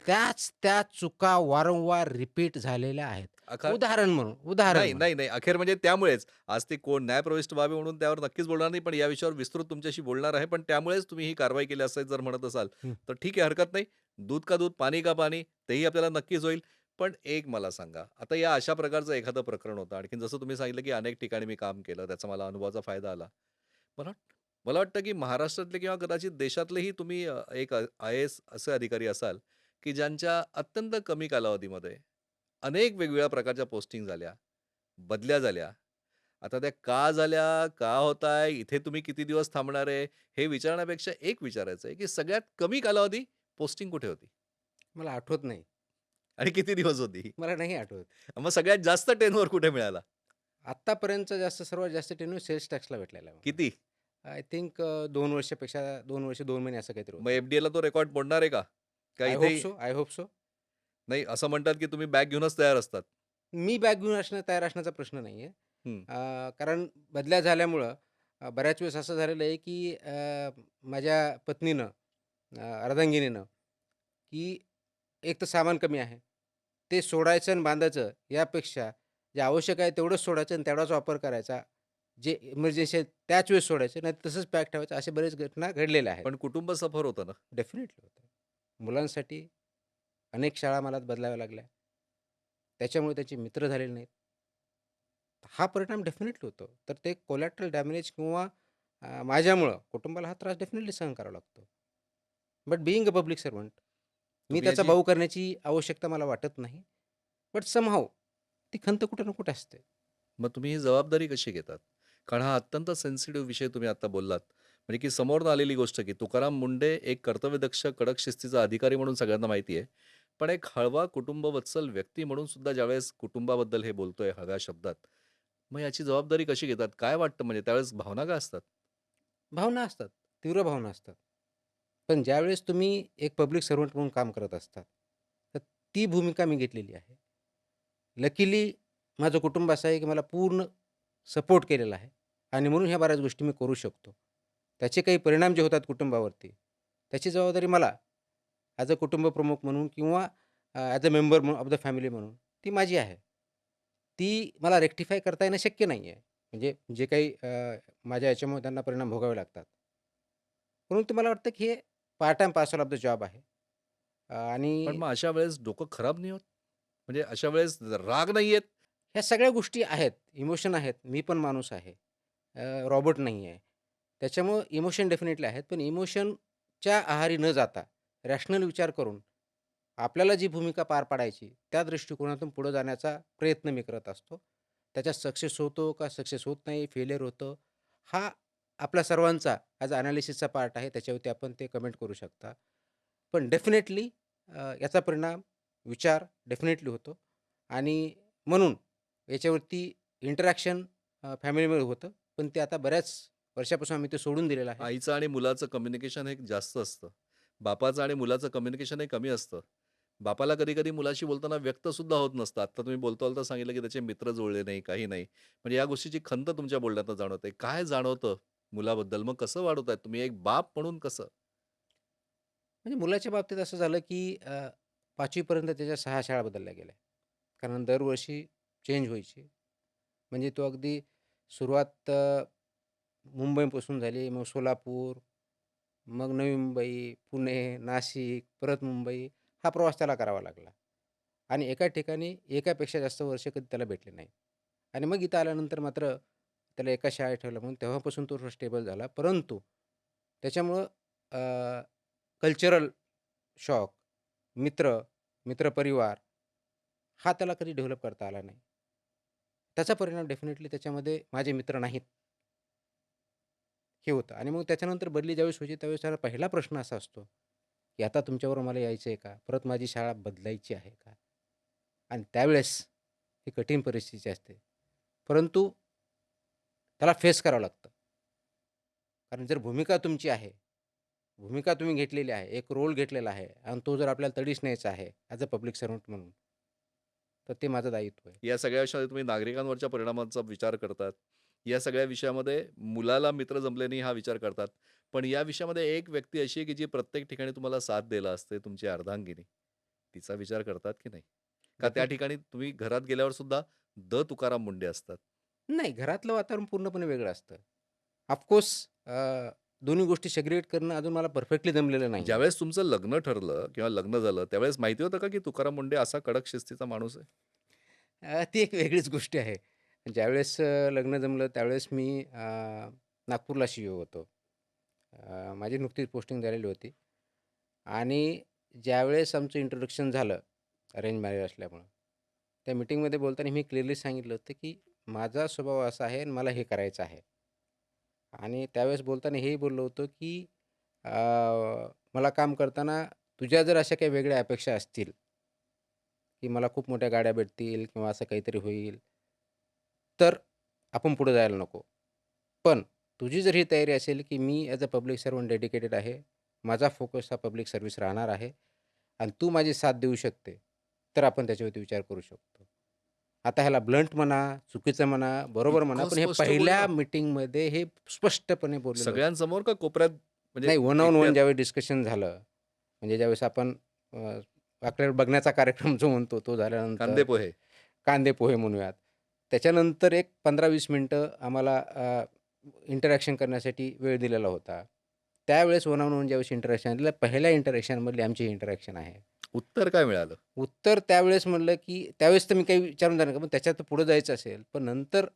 त्या चुका वारंवार रिपीट झालेल्या आहेत. अखा उदाहरण नाही, म्हणून. नाही, नाही. अखेर म्हणजे त्यामुळेच आज ते कोण न्यायप्रविष्ट व्हावे म्हणून त्यावर नक्कीच बोलणार नाही. पण या विषयावर विस्तृत तुमच्याशी बोलणार आहे. पण त्यामुळेच तुम्ही ही कारवाई केली असं जर म्हणत असाल, हं. तर ठीक आहे, हरकत नाही. दूध का दूध, पानी का पानी, तेही आपल्याला नक्कीच होईल. पण एक मला सांगा, आता या अशा प्रकारचं एखादं प्रकरण होतं, आणखीन जसं तुम्ही सांगितलं, की अनेक ठिकाणी मी काम केलं, त्याचा मला अनुभवाचा फायदा आला. मला मला वाटतं, की महाराष्ट्रातले किंवा कदाचित देशातलेही तुम्ही एक आय-ए-एस असे अधिकारी असाल, की ज्यांच्या अत्यंत कमी कालावधीमध्ये अनेक वेगवेगळ्या प्रकारच्या पोस्टिंग झाल्या, बदल्या झाल्या. आता त्या का झाल्या? का होताय? इथे तुम्ही किती दिवस थांबणार आहे? हे विचारण्यापेक्षा एक विचारायचं आहे, की सगळ्यात कमी कालावधी पोस्टिंग कुठे होती? मला आठवत नाही. आणि किती दिवस होती? मला नाही आठवत. मग सगळ्यात जास्त टेनवर कुठे मिळाला? आत्तापर्यंतचा सर्वात जास्त टेन्यूर सेल्स टॅक्सला भेटलेला आहे मला. किती? आय थिंक 2 वर्षापेक्षा 2 वर्ष 2 महिने असं काहीतरी मग होतं. एफ-डी-एला तो रेकॉर्ड मोडणार आहे का? का आय होप इथेही सो, आय होप सो. नाही असं म्हणतात, की तुम्ही बॅग घेऊनच तयार असतात. मी बॅग घेऊन तयार असण्याचा प्रश्न नाहीये. हं. कारण बदल्या झाल्यामुळं बऱ्याच वेळेस असं झालेलं आहे, की माझ्या पत्नीनं अर्धांगिनीनं, की एक तर सामान कमी आहे. ते सोडायचं आणि बांधायचं यापेक्षा जे आवश्यक आहे तेवढंच सोडायचं आणि तेवढाच वापर करायचा. जे इमर्जन्सी आहे त्याच वेळेस सोडायचं, नाहीतर तसंच पॅक ठेवायचं. अशा बऱ्याच घटना घडलेल्या आहेत. पण कुटुंब सफर होतं ना. डेफिनेटली होतं. मुलांसाठी अनेक शाळा मला बदलाव्या लागल्या. त्याच्यामुळे त्याचे मित्र झालेले नाहीत. हा परिणाम डेफिनेटली होतो. तर ते कोलॅटरल डॅमेज किंवा माझ्यामुळं कुटुंबाला हा त्रास डेफिनेटली सहन करावा लागतो. But being a public servant मी तुम्ही त्याचा याची बाऊ करण्याची आवश्यकता मला वाटत नाही. बट समहाऊ ती खंत कुठे ना कुठे असते. मग तुम्ही ही जबाबदारी कशी घेतात? कारण हा अत्यंत सेन्सिटिव्ह विषय तुम्ही आता बोललात. म्हणजे की समोरून आलेली गोष्ट, की तुकाराम मुंडे एक कर्तव्यदक्ष, कडक शिस्तीचा अधिकारी म्हणून सगळ्यांना माहिती आहे. पण एक हळवा कुटुंबवत्सल व्यक्ती म्हणून सुद्धा ज्यावेळेस कुटुंबाबद्दल हे बोलतोय हळव्या शब्दात, मग याची जबाबदारी कशी घेतात? काय वाटतं म्हणजे त्यावेळेस भावना काय असतात? भावना असतात, तीव्र भावना असतात. पण ज्यावेळेस तुम्ही एक पब्लिक सर्व्हंट म्हणून काम करत असतात, तर ती भूमिका मी घेतलेली आहे. लकीली माझं कुटुंब असं आहे, की मला पूर्ण सपोर्ट केलेला आहे आणि म्हणून ह्या बऱ्याच गोष्टी मी करू शकतो. त्याचे काही परिणाम जे होतात कुटुंबावरती, त्याची जबाबदारी मला ॲज अ कुटुंब प्रमुख म्हणून किंवा as a member of the family म्हणून ती माझी आहे. ती मला रेक्टिफाय करता येणं शक्य नाही आहे. म्हणजे जे काही माझ्या याच्यामुळे त्यांना परिणाम भोगावे लागतात. परंतु मला वाटतं, की हे part end parcel of the job आहे. पण आणि मग अशा वेळेस डोकं खराब नाही होत? म्हणजे अशा वेळेस राग नाही येत? ह्या सगळ्या गोष्टी आहेत, इमोशन आहेत. मी पण माणूस आहे. रॉबोट नाही आहे. त्याच्यामुळं इमोशन डेफिनेटली आहेत. पण इमोशनच्या आहारी न जाता रॅशनल विचार करून आपल्याला जी भूमिका पार पाडायची, त्या दृष्टिकोनातून पुढे जाण्याचा प्रयत्न मी करत असतो. त्याच्यात सक्सेस होतो का सक्सेस होत नाही, फेल्युअर होतं, हा आपल्या सर्वांचा ॲज अ एनालिसिसचा पार्ट आहे. त्याच्यावरती आपण ते कमेंट करू शकता. पण डेफिनेटली याचा परिणाम विचार डेफिनेटली होतो आणि म्हणून याच्यावरती इंटरॅक्शन फॅमिलीमध्ये होतं. पण ते आता बऱ्याच वर्षापासून आम्ही ते सोडून दिलेलं आहे. आईचं आणि मुलाचं कम्युनिकेशन हे जास्त असतं. बापाचं आणि मुलाचं कम्युनिकेशन हे कमी असतं. बापाला कधी-कधी मुलाशी बोलताना व्यक्त सुद्धा होत नसतं. आत्ता तुम्ही बोलता-बोलता सांगितलं, की त्याचे मित्र जुळले नाही, काही नाही. म्हणजे या गोष्टीची खंत तुमच्या बोलण्यातनं जाणवते. काय जाणवतं मुलाबद्दल? मग कसं वाढवताय तुम्ही एक बाप म्हणून कसं? म्हणजे मुलाच्या बाबतीत असं झालं, की 5वी पर्यंत त्याच्या 6 शाळा बदलल्या गेल्या. कारण दरवर्षी चेंज व्हायची. म्हणजे तो अगदी सुरुवात मुंबईपासून झाली, मग सोलापूर, मग नवी मुंबई, पुणे, नाशिक, परत मुंबई हा प्रवास त्याला करावा लागला. आणि एका ठिकाणी एकापेक्षा जास्त वर्ष कधी त्याला भेटले नाही. आणि मग इथं आल्यानंतर मात्र त्याला एका शाळेत ठेवलं म्हणून तेव्हापासून तो स्टेबल झाला. परंतु त्याच्यामुळं कल्चरल शॉक, मित्र, मित्रपरिवार हा त्याला कधी डेव्हलप करता आला नाही. त्याचा परिणाम डेफिनेटली त्याच्यामध्ये माझे मित्र नाहीत, हे होतं. आणि मग त्याच्यानंतर बदली ज्यावेळेस व्हायची त्यावेळेस त्याला पहिला प्रश्न असा असतो, की आता तुमच्याबरोबर मला यायचं आहे का? परत माझी शाळा बदलायची आहे का? आणि त्यावेळेस ही कठीण परिस्थिती असते. परंतु त्याला फेस करावं लागतं. कारण जर भूमिका तुमची आहे, भूमिका तुम्ही घेतलेली आहे, एक रोल घेतलेला आहे आणि तो जर आपल्याला तडीस न्यायचा आहे ॲज अ पब्लिक सर्व्हंट म्हणून, तर ते माझं दायित्व आहे. या सगळ्या विषयामध्ये तुम्ही नागरिकांवरच्या परिणामांचा विचार करतात. या सगळ्या विषयामध्ये मुलाला मित्र जमले नाही हा विचार करतात. पण या विषयामध्ये एक व्यक्ती अशी आहे, की जी प्रत्येक ठिकाणी तुम्हाला साथ द्यायला असते, तुमची अर्धांगिनी. तिचा विचार करतात की नाही? का त्या डेफिनेटली ठिकाणी तुम्ही घरात गेल्यावर सुद्धा तुकाराम मुंडे असतात? नाही, घरातलं वातावरण पूर्णपणे वेगळं असतं. ऑफकोर्स दोन्ही गोष्टी सेग्रिगेट करणं अजून मला परफेक्टली जमलेलं नाही. ज्यावेळेस तुमचं लग्न ठरलं किंवा लग्न झालं, त्यावेळेस माहिती होतं का, की तुकाराम मुंडे असा कडक शिस्तीचा माणूस आहे? ती एक वेगळीच गोष्ट आहे. ज्यावेळेस लग्न जमलं त्यावेळेस मी नागपूरला सी-ई-ओ होतो. माझी नुकतीच पोस्टिंग झालेली होती आणि ज्यावेळेस आमचं इंट्रोडक्शन झालं, अरेंज मॅरेज असल्यामुळं, त्या मीटिंगमध्ये बोलताना मी क्लिअरली सांगितलं होतं, की माझा स्वभाव असा आहे आणि मला हे करायचं आहे. आणि त्यावेळेस बोलताना हेही बोललो होतो, की अ, मला काम करताना तुझ्या जर अशा काही वेगळ्या अपेक्षा असतील, की मला खूप मोठ्या गाड्या भेटतील किंवा असं काहीतरी होईल, तर आपण पुढे जायला नको. पण तुझी जर ही तयारी असेल, की मी as a public servant dedicated आहे. माझा फोकस हा पब्लिक सर्व्हिस राहणार आहे आणि तू माझी साथ देऊ शकते, तर आपण त्याच्यावरती विचार करू शकतो. आता ह्याला ब्लंट म्हणा, चुकीचं म्हणा, बरोबर म्हणा, इतकं पण हे स्पष्ट पहिल्या बोलणं? मीटिंगमध्ये हे स्पष्टपणे बोललेलं होतं. सगळ्यांसमोर का कोपऱ्यात म्हणजे नाही, वन ऑन वन एकट्यात? ज्यावेळेस डिस्कशन झालं, म्हणजे ज्यावेळेस आपण आपल्याला बघण्याचा कार्यक्रम जो म्हणतो तो कांदे झाल्यानंतर पोहे. कांदे पोहे म्हणूयात. त्याच्यानंतर एक 15-20 मिनिटं आम्हाला इंटरॅक्शन करण्यासाठी वेळ दिलेला होता. त्यावेळेस वन ऑन वन ज्यावेळेस इंटरॅक्शन दिलं, पहिल्या इंटरॅक्शनमधली आमची ही इंटरॅक्शन आहे. उत्तर काय मिळालं? उत्तर त्यावेळेस म्हणलं, की त्यावेळेस तर मी काही विचारून झालं का, पण त्याच्यात पुढे जायचं असेल, पण नंतर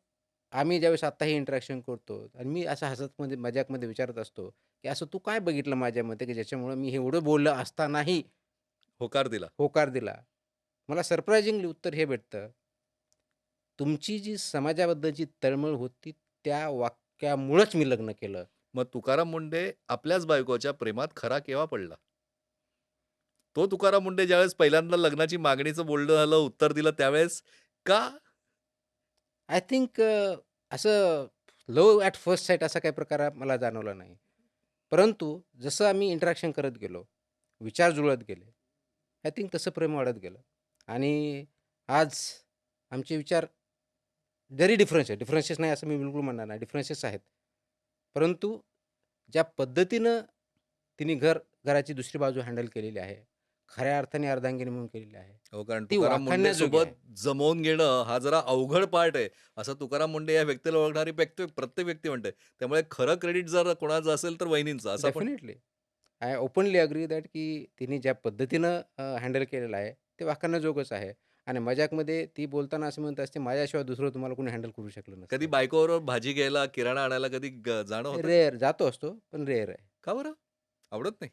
आम्ही ज्यावेळेस आत्ता हे इंटरॅक्शन करतो आणि मी असं हसतमध्ये मजाकमध्ये विचारत असतो, की "असं तू काय बघितलं माझ्यामध्ये, की ज्याच्यामुळं मी हे एवढं बोललं असतानाही होकार दिला. होकार दिला?" मला सरप्रायझिंगली उत्तर हे भेटतं, "तुमची जी समाजाबद्दलची तळमळ होती, त्या वाक्यामुळंच मी लग्न केलं." मग तुकाराम मुंडे आपल्याच बायकोच्या प्रेमात खरा केव्हा पडला? तो तुकाराम मुंडे ज्यावेळेस पहिल्यांदा लग्नाची मागणीचं बोलणं झालं, उत्तर दिलं त्यावेळेस का? आय थिंक असं लव्ह ॲट फर्स्ट साईट असा काही प्रकार मला जाणवला नाही. परंतु जसं आम्ही इंटरॅक्शन करत गेलो, विचार जुळत गेले, आय थिंक तसं प्रेम वाढत गेलं आणि आज आमचे विचार जरी डिफरन्सेस नाही असं मी बिलकुल म्हणणार नाही, डिफरन्सेस आहेत. परंतु ज्या पद्धतीनं तिने घराची दुसरी बाजू हँडल केलेली आहे, खऱ्या अर्थाने अर्धांगिनी म्हणून केलेली आहे, हो, कारण ती तुकाराम वाखाणण्याजोगी मुंडेसोबत आहे. जमवून घेणं हा जरा अवघड पार्ट आहे, असं तुकाराम मुंडे या व्यक्तीला ओळखणारी प्रत्येक व्यक्ती म्हणते. त्यामुळे खरं क्रेडिट जर कोणाचं असेल तर वहिनींचं असं आपण. Definitely. I openly agree that की तिने ज्या पद्धतीनं हँडल केलेलं आहे, ते वाखाणण्याजोगंच आहे. आणि मजाकमध्ये ती बोलताना असं म्हणत असते, "माझ्याशिवाय दुसरं तुम्हाला कोणी हँडल करू शकलं कधी नसतं." बायकोबरोबर भाजी घ्यायला, किराणा आणायला कधी जाणं होतं का? रेअर जातो असतो, पण रेअर आहे. का बरं? आवडत नाही?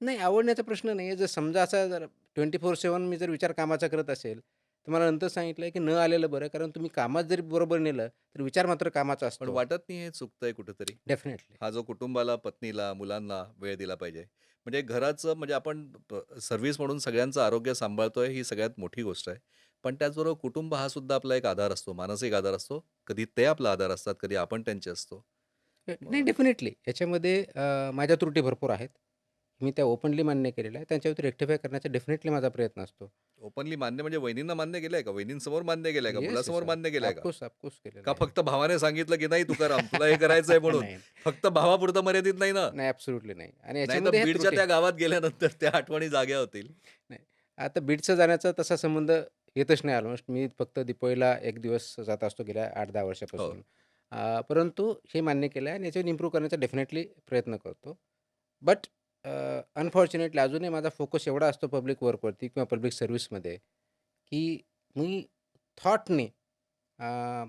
नाही आवडण्याचा प्रश्न नाही आहे. जर समजा असा जर 24/7 मी जर विचार कामाचा करत असेल, तर मला नंतर सांगितलंय की न आलेलं बरं. कारण तुम्ही कामात जरी बरोबर नेलं, तर विचार मात्र कामाचा पण असतो. वाटत नाही हे चुकतंय कुठेतरी? डेफिनेटली. हा जो कुटुंबाला, पत्नीला, मुलांना वेळ दिला पाहिजे. म्हणजे घराचं म्हणजे आपण सर्व्हिस म्हणून सगळ्यांचं आरोग्य सांभाळतोय ही सगळ्यात मोठी गोष्ट आहे. पण त्याचबरोबर कुटुंब हा सुद्धा आपला एक आधार असतो, मानसिक आधार असतो. कधी ते आपला आधार असतात, कधी आपण त्यांचे असतो. नाही मग डेफिनेटली. याच्यामध्ये माझ्या त्रुटी भरपूर आहेत. मी त्या ओपनली मान्य केलेल्या आहेत. त्यांच्यावरती रेक्टिफाय करण्याचा डेफिनेटली माझा प्रयत्न असतो. ओपनली मान्य म्हणजे वहिनींना मान्य केलंय का? वहिनींसमोर मान्य केलंय का? Yes, yes. मुलासमोर मान्य केलंय का? ऑफकोर्स केलेलं का आहे. फक्त भावाने सांगितलं, की "नाही तुकाराम, तुला हे करायचंय म्हणून." नाही, फक्त भावापुरतं मर्यादित नाही ना? नाही ॲब्सोल्युटली नाही. आणि नाहीतर याच्यामध्ये ह्या बीडच्या त्रुटी त्या गावात गेल्यानंतर त्या आठवणी जाग्या होतील. नाही. आता बीडचं जाण्याचा तसा संबंध येतच नाही ऑलमोस्ट. मी फक्त दिपवळीला 1 दिवस जात असतो गेल्या 8-10 हो. वर्षापासून. परंतु हे मान्य केलं आहे आणि याच्यावर इम्प्रूव्ह करण्याचा डेफिनेटली प्रयत्न करतो. बट अनफॉर्च्युनेटली अजूनही माझा फोकस एवढा असतो पब्लिक वर्कवरती किंवा पब्लिक सर्व्हिसमध्ये, की मी थॉटनी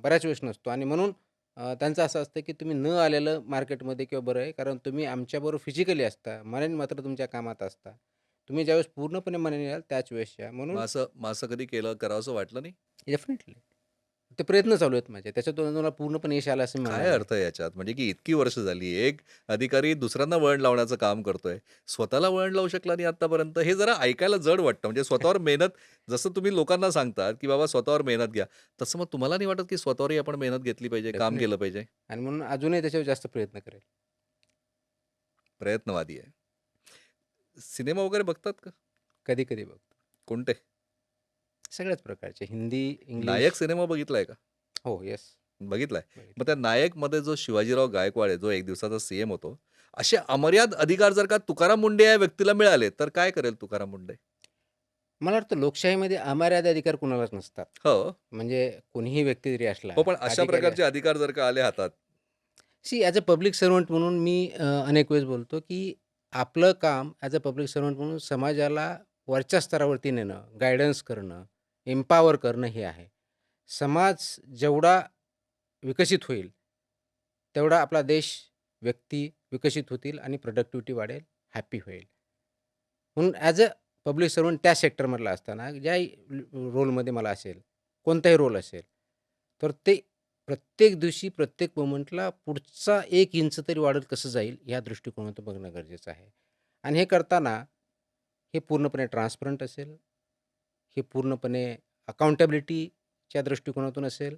बऱ्याच वेळेस नसतो आणि म्हणून त्यांचं असं असतं, की तुम्ही न आलेलं मार्केटमध्ये किंवा बरं आहे, कारण तुम्ही आमच्याबरोबर फिजिकली असता, मनाने मात्र तुमच्या कामात असता. तुम्ही ज्यावेळेस पूर्णपणे मनाने याल त्याच वेळेस या. मग म्हणून असं कधी करावसं वाटलं नाही? डेफिनेटली ते प्रयत्न चालू आहेत माझे. त्याच्यातून मला पूर्णपणे यश आलं असं मी काय म्हणणार नाही. अर्थ आहे याच्यात? म्हणजे की इतकी वर्ष झाली, एक अधिकारी दुसऱ्यांना वळण लावण्याचं काम करतोय. स्वतःला वळण लावू शकला नाही आत्तापर्यंत. हे जरा ऐकायला जड वाटतं. म्हणजे स्वतःवर मेहनत जसं तुम्ही लोकांना सांगतात, की बाबा स्वतःवर मेहनत घ्या. तसं मग तुम्हाला नाही वाटत, की स्वतःवरही आपण मेहनत घेतली पाहिजे, काम केलं डेफिनेटली पाहिजे? आणि म्हणून अजूनही त्याच्यावर जास्त प्रयत्न करेल. प्रयत्नवादी आहे. सिनेमा वगैरे बघतात का? कधी-कधी बघतो. कोणते? सगळ्याच प्रकारचे हिंदी, इंग्लिश नायक सिनेमा बघितलाय का? हो, येस. बघितलाय. मग बघितलं. त्या नायकमध्ये जो शिवाजीराव गायकवाड आहे, जो एक दिवसाचा सीएम होतो. असे अमर्याद अधिकार जर का तुकाराम मुंडे या व्यक्तीला मिळाले, तर काय करेल तुकाराम मुंडे? मला वाटतं लोकशाहीमध्ये अमर्याद अधिकार कुणालाच नसतात. हो. म्हणजे कोणीही व्यक्ती जरी हो, असला, पण अशा अधिकारी प्रकारचे अधिकार जर का आले हातात, see as a public servant म्हणून मी अनेक वेळेस बोलतो, की आपलं काम ॲज अ पब्लिक सर्व्हंट म्हणून समाजाला वरच्या स्तरावरती नेणं, गाईडन्स करणं, एम्पॉवर करणं हे आहे. समाज जेवढा विकसित होईल, तेवढा आपला देश, व्यक्ती विकसित होतील आणि प्रॉडक्टिव्हिटी वाढेल, हॅपी होईल. म्हणून ॲज अ पब्लिक सर्व्हंट त्या सेक्टरमधला असताना ज्याही रोलमध्ये मला असेल, कोणताही रोल असेल, तर ते प्रत्येक दिवशी, प्रत्येक मोमेंटला पुढचा 1 इंच तरी वाढत कसं जाईल, या दृष्टिकोनातून बघणं गरजेचं आहे. आणि हे करताना हे पूर्णपणे ट्रान्सपरंट असेल, हे पूर्णपणे अकाउंटेबिलिटीच्या दृष्टिकोनातून असेल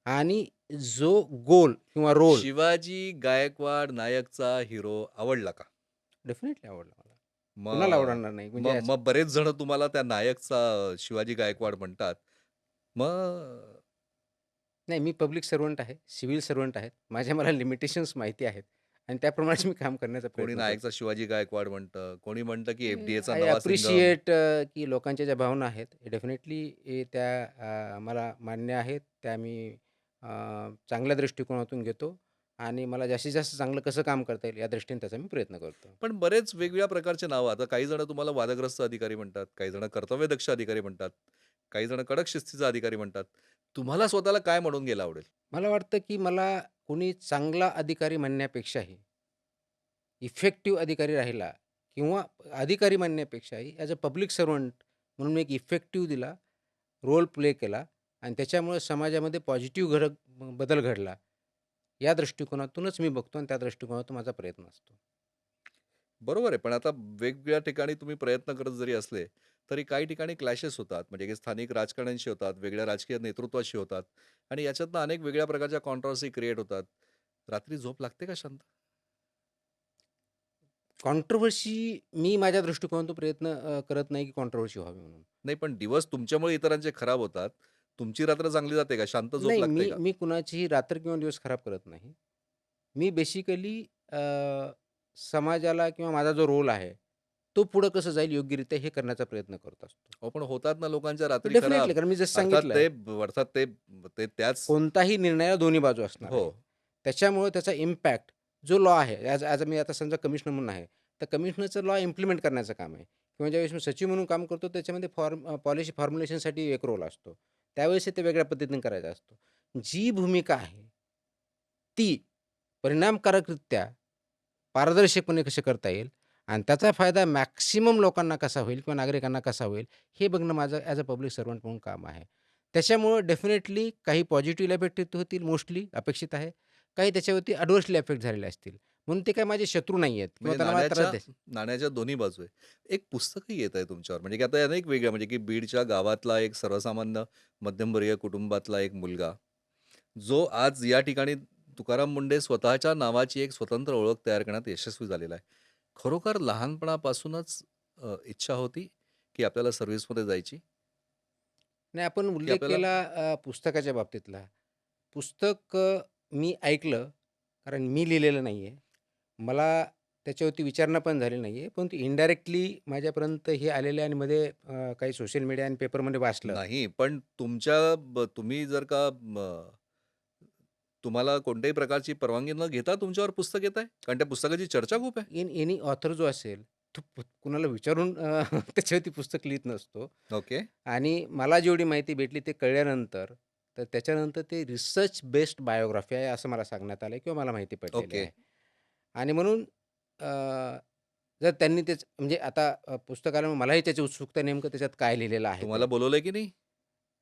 आणि जो गोल किंवा रोल शिवाजी गायकवाड नायकचा हिरो आवडला का? डेफिनेटली आवडला मला. कुणाला मग आवडणार नाही? म्हणजे मग मग बरेच जण तुम्हाला त्या नायकचा शिवाजी गायकवाड म्हणतात. मग नाही, मी पब्लिक सर्व्हंट आहे, सिव्हिल सर्व्हंट आहेत. मला लिमिटेशन्स माहिती आहेत आणि त्याप्रमाणेच मी काम करण्याचा कोणी प्रयत्न करतो. नायकचा शिवाजी गायकवाड म्हणतं, कोणी म्हणतं की एफ-डी-एचा आय नवा सिंघम. अप्रिशिएट की लोकांच्या ज्या भावना आहेत, डेफिनेटली त्या मला मान्य आहेत. त्या मी अ, चांगल्या दृष्टिकोनातून घेतो आणि मला जास्तीत जास्त चांगलं कसं काम करता येईल या दृष्टीने त्याचा मी प्रयत्न करतो. पण बरेच वेगवेगळ्या प्रकारचे नावं. आता काही जण तुम्हाला वादग्रस्त अधिकारी म्हणतात, काही जण कर्तव्यदक्ष अधिकारी म्हणतात, काही जण कडक शिस्तीचा अधिकारी म्हणतात. तुम्हाला स्वतःला काय म्हणून गेलं आवडेल? मला वाटतं की मला कोणी चांगला अधिकारी म्हणण्यापेक्षाही इफेक्टिव्ह अधिकारी राहिला किंवा अधिकारी म्हणण्यापेक्षाही ॲज अ पब्लिक सर्व्हंट म्हणून मी एक इफेक्टिव्ह दिला, रोल प्ले केला आणि त्याच्यामुळे समाजामध्ये पॉझिटिव्ह बदल घडला. या दृष्टिकोनातूनच मी बघतो आणि त्या दृष्टिकोनातून माझा प्रयत्न असतो. बरोबर आहे. पण आता वेगवेगळ्या ठिकाणी तुम्ही प्रयत्न करत जरी असले, तरी काही ठिकाणी क्लॅशेस होतात. म्हणजे की स्थानिक राजकारण्यांशी होतात, वेगळ्या राजकीय नेतृत्वाशी होतात आणि याच्यातनं अनेक वेगळ्या प्रकारच्या कॉन्ट्रोव्हर्सी क्रिएट होतात. रात्री झोप लागते का शांत? कॉन्ट्रोव्हर्सी मी माझ्या दृष्टिकोनातून प्रयत्न करत नाही की कॉन्ट्रोव्हर्सी व्हावी म्हणून. नाही, पण दिवस तुमच्यामुळे इतरांचे खराब होतात. तुमची रात्र चांगली जाते का? शांत झोप नाही, लागते मी का? मी कुणाचीही रात्र किंवा दिवस खराब करत नाही. मी बेसिकली समाजाला किंवा माझा जो रोल आहे, तो पुढं कसं जाईल योग्यरित्या हे करण्याचा प्रयत्न करत असतो. अहो, पण होतात ना लोकांच्या रात्री डेफिनेटली खराब. कारण मी जसं अर्थात सांगितलं, ते अर्थात ते ते त्याच कोणताही निर्णयाला दोन्ही बाजू असणार हो. आहे. त्याच्यामुळे त्याचा इम्पॅक्ट जो लॉ आहे, ॲज ॲज मी आता समजा कमिशनर म्हणून आहे, तर कमिशनरचं लॉ इम्प्लिमेंट करण्याचं काम आहे किंवा ज्यावेळेस मी सचिव म्हणून काम करतो त्याच्यामध्ये पॉलिसी फॉर्म्युलेशनसाठी एक रोल असतो. त्यावेळेस ते वेगळ्या पद्धतीने करायचा असतो. जी भूमिका आहे, ती परिणामकारकरित्या पारदर्शकपणे कसे करता येईल आणि त्याचा फायदा मॅक्सिमम लोकांना कसा होईल किंवा नागरिकांना कसा होईल, हे बघणं माझं ॲज अ पब्लिक सर्व्हंट म्हणून काम आहे. त्याच्यामुळं डेफिनेटली काही पॉझिटिव्ह इफेक्ट होतील मोस्टली अपेक्षित आहे. काही त्याच्यावरती अडवर्सली इफेक्ट झालेले असतील. म्हणून ते काही माझे शत्रू नाही आहेत किंवा म्हणजे त्यांना मला त्रास द्यायचा. नाण्याच्या दोन्ही बाजू आहे. एक पुस्तकही येतंय तुमच्यावर म्हणजे की आता अनेक वेगळ्या म्हणजे की बीडच्या गावातला एक सर्वसामान्य मध्यमवर्गीय कुटुंबातला एक मुलगा, जो आज या ठिकाणी तुकाराम मुंडे स्वतःच्या नावाची एक स्वतंत्र ओळख तयार करण्यात यशस्वी झालेला आहे. खरोखर लहानपणापासूनच इच्छा होती, की आपल्याला सर्व्हिसमध्ये जायची, नाही, आपण की उल्लेख आपल्याला केला पुस्तकाच्या बाबतीतला. पुस्तक मी ऐकलं, कारण मी लिहिलेलं नाही आहे. मला त्याच्यावरती विचारणा पण झाली नाही आहे. परंतु इनडायरेक्टली माझ्यापर्यंत हे आलेलं आहे आणि मध्ये काही सोशल मीडिया आणि पेपरमध्ये वाचलं. नाही, पण तुम्ही जर का तुम्हाला कोणत्याही प्रकारची परवानगी न घेता तुमच्यावर पुस्तक येतंय? कारण त्या पुस्तकाची चर्चा खूप आहे. एनी ऑथर जो असेल, तो कुणाला विचारून त्याच्यावरती पुस्तक लिहीत नसतो. ओके, आणि मला जेवढी माहिती भेटली ते कळल्यानंतर, तर त्याच्यानंतर ते रिसर्च बेस्ड बायोग्राफी आहे असं मला सांगण्यात आलं किंवा मला माहिती पडलेली ओके. आहे. आणि म्हणून अ, जर त्यांनी तेच म्हणजे आता पुस्तकाला मलाही त्याची उत्सुकता आहे नेमकं त्याच्यात काय लिहिलेलं आहे ते. तुम्हाला बोलवलंय की नाही?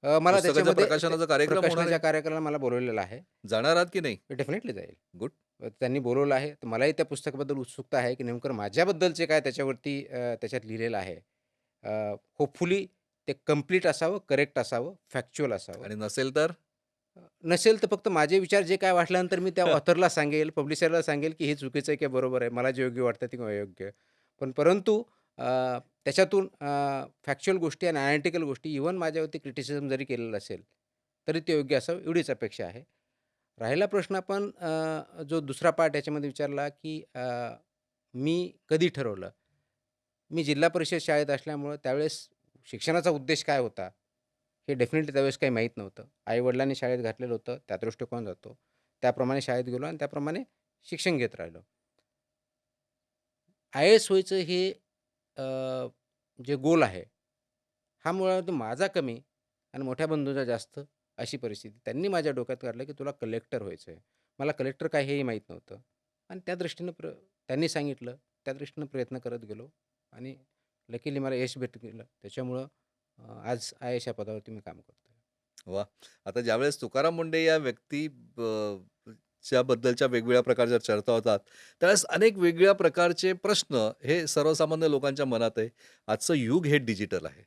मला पुस्तकाच्या त्याच्यामध्ये ते प्रकाशनाचा कार्यक्रम होणार प्रकाशनाच्या आहे. कार्यक्रमाला मला बोलवलेलं आहे. जाणार आहात की नाही? मी डेफिनेटली जाईल. गुड. त्यांनी बोलवलं आहे. तर मलाही त्या पुस्तकाबद्दल उत्सुकता आहे, की नेमकं माझ्याबद्दलचे काय त्याच्यावरती त्याच्यात लिहिलेलं आहे. होपफुली ते कंप्लीट असावं, करेक्ट असावं, फॅक्च्युअल असावं. आणि नसेल तर? नसेल तर फक्त माझे विचार जे काय वाटल्यानंतर मी त्या ऑथरला सांगेल, पब्लिशरला सांगेल, की हे चुकीचं आहे किंवा बरोबर आहे. मला जे योग्य वाटतं ते किंवा अयोग्य. परंतु त्याच्यातून फॅक्च्युअल गोष्टी आणि एनालिटिकल गोष्टी इव्हन माझ्यावरती क्रिटिसिझम जरी केलेलं असेल, तरी ते योग्य असावं एवढीच अपेक्षा आहे. राहिला प्रश्न आपण जो दुसरा पार्ट याच्यामध्ये विचारला, की मी कधी ठरवलं? मी जिल्हा परिषद शाळेत असल्यामुळं त्यावेळेस शिक्षणाचा उद्देश काय होता? हे डेफिनेटली त्यावेळेस काही माहीत नव्हतं. आई-वडिलांनी शाळेत घातलेलं होतं, त्या दृष्टिकोनात जातो. त्याप्रमाणे शाळेत गेलो आणि त्याप्रमाणे शिक्षण घेत राहिलो. आय-ए-एस व्हायचं हे अ, जे गोल आहे, हा मुळात माझा कमी आणि मोठ्या बंधूचा जास्त अशी परिस्थिती. त्यांनी माझ्या डोक्यात काढलं, की तुला कलेक्टर व्हायचं आहे. मला कलेक्टर काय हेही माहीत नव्हतं आणि त्या दृष्टीनं त्यांनी सांगितलं, त्या दृष्टीनं प्रयत्न करत गेलो आणि लकीली मला यश भेटलं. त्याच्यामुळं आज आय-ए-एस या पदावरती मी काम करतोय. वाह! आता ज्यावेळेस तुकाराम मुंडे या व्यक्ती च्या बद्दलच्या वेगवेगळ्या प्रकारच्या चर्चा होतात, त्यावेळेस अनेक वेगळ्या प्रकारचे प्रश्न हे सर्वसामान्य लोकांच्या मनात आहे. आजचं युग हे डिजिटल आहे,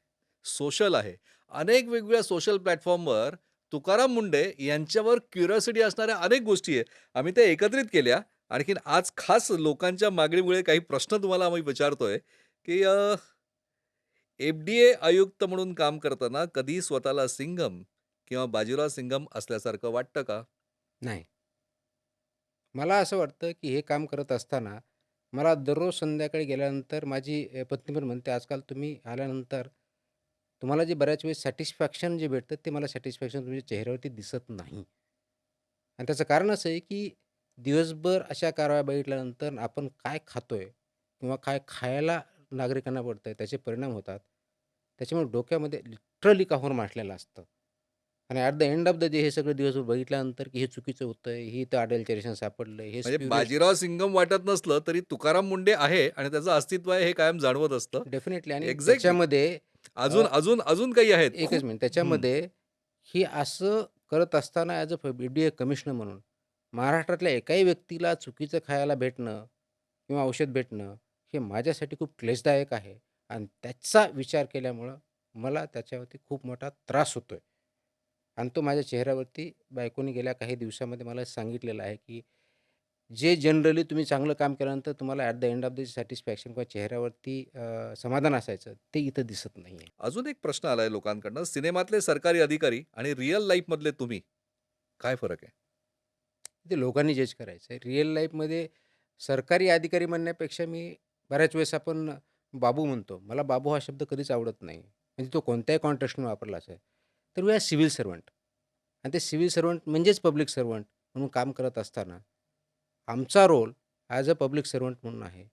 सोशल आहे. अनेक वेगवेगळ्या सोशल प्लॅटफॉर्मवर तुकाराम मुंडे यांच्यावर क्युरिओसिटी असणाऱ्या अनेक गोष्टी आहे. आम्ही त्या एकत्रित केल्या. आणखीन आज खास लोकांच्या मागणीमुळे काही प्रश्न तुम्हाला आम्ही विचारतोय, की एफ-डी-ए आयुक्त म्हणून काम करताना कधी स्वतःला सिंघम किंवा बाजीराव सिंघम असल्यासारखं वाटतं का? नाही. मला असं वाटतं, की हे काम करत असताना मला दररोज संध्याकाळी गेल्यानंतर माझी पत्नी पण म्हणते, "आजकाल तुम्ही आल्यानंतर तुम्हाला जे बऱ्याच वेळेस सॅटिस्फॅक्शन जे भेटतं, ते मला सॅटिस्फॅक्शन तुमच्या चेहऱ्यावरती दिसत नाही." आणि त्याचं कारण असं आहे, की दिवसभर अशा कारवाया बघितल्यानंतर आपण काय खातोय किंवा काय खायला नागरिकांना पडतंय, त्याचे परिणाम होतात. त्याच्यामुळे डोक्यामध्ये लिटरली काहूर माटलेलं असतं. आणि at the end of the day हे सगळं दिवसभर बघितल्यानंतर, की हे चुकीचं होतंय, हे इथं अडल्टरेशन सापडलंय, हे म्हणजे स्प्युरियस बाजीराव सिंघम वाटत नसलं तरी तुकाराम मुंडे आहे आणि त्याचं अस्तित्व आहे हे कायम जाणवत असतं. डेफिनेटली आणि एक्झॅक्टली. त्याच्यामध्ये अजून, अजून, अजून काही आहेत एकच खूप. मिनिट. हं. त्याच्यामध्ये ही असं करत असताना ॲज अ बी-डी-ए कमिशनर म्हणून महाराष्ट्रातल्या एकाही व्यक्तीला चुकीचं खायला भेटणं किंवा औषध भेटणं हे माझ्यासाठी खूप क्लेशदायक आहे आणि त्याचा विचार केल्यामुळं मला त्याच्यावरती खूप मोठा त्रास होतोय आणि तो माझ्या चेहऱ्यावरती बायकोनी गेल्या काही दिवसामध्ये मला सांगितलेलं आहे, की जे जनरली तुम्ही चांगलं काम केल्यानंतर तुम्हाला at the end of the satisfaction किंवा चेहऱ्यावरती समाधान असायचं, ते इथं दिसत नाहीये. अजून एक प्रश्न आलाय लोकांकडनं. सिनेमातले सरकारी अधिकारी आणि रिअल लाईफमधले तुम्ही, काय फरक आहे? ते लोकांनी जज करायचं आहे. रिअल लाईफमध्ये सरकारी अधिकारी म्हणण्यापेक्षा मी बऱ्याच वेळेस आपण बाबू म्हणतो. मला बाबू हा शब्द कधीच आवडत नाही. म्हणजे तो कोणत्याही कॉन्टेक्स्टमध्ये वापरला असेल. तर वी आर सिव्हिल सर्व्हंट आणि ते सिव्हिल सर्व्हंट म्हणजेच पब्लिक सर्व्हंट म्हणून काम करत असताना आमचा role as a public servant म्हणून आहे.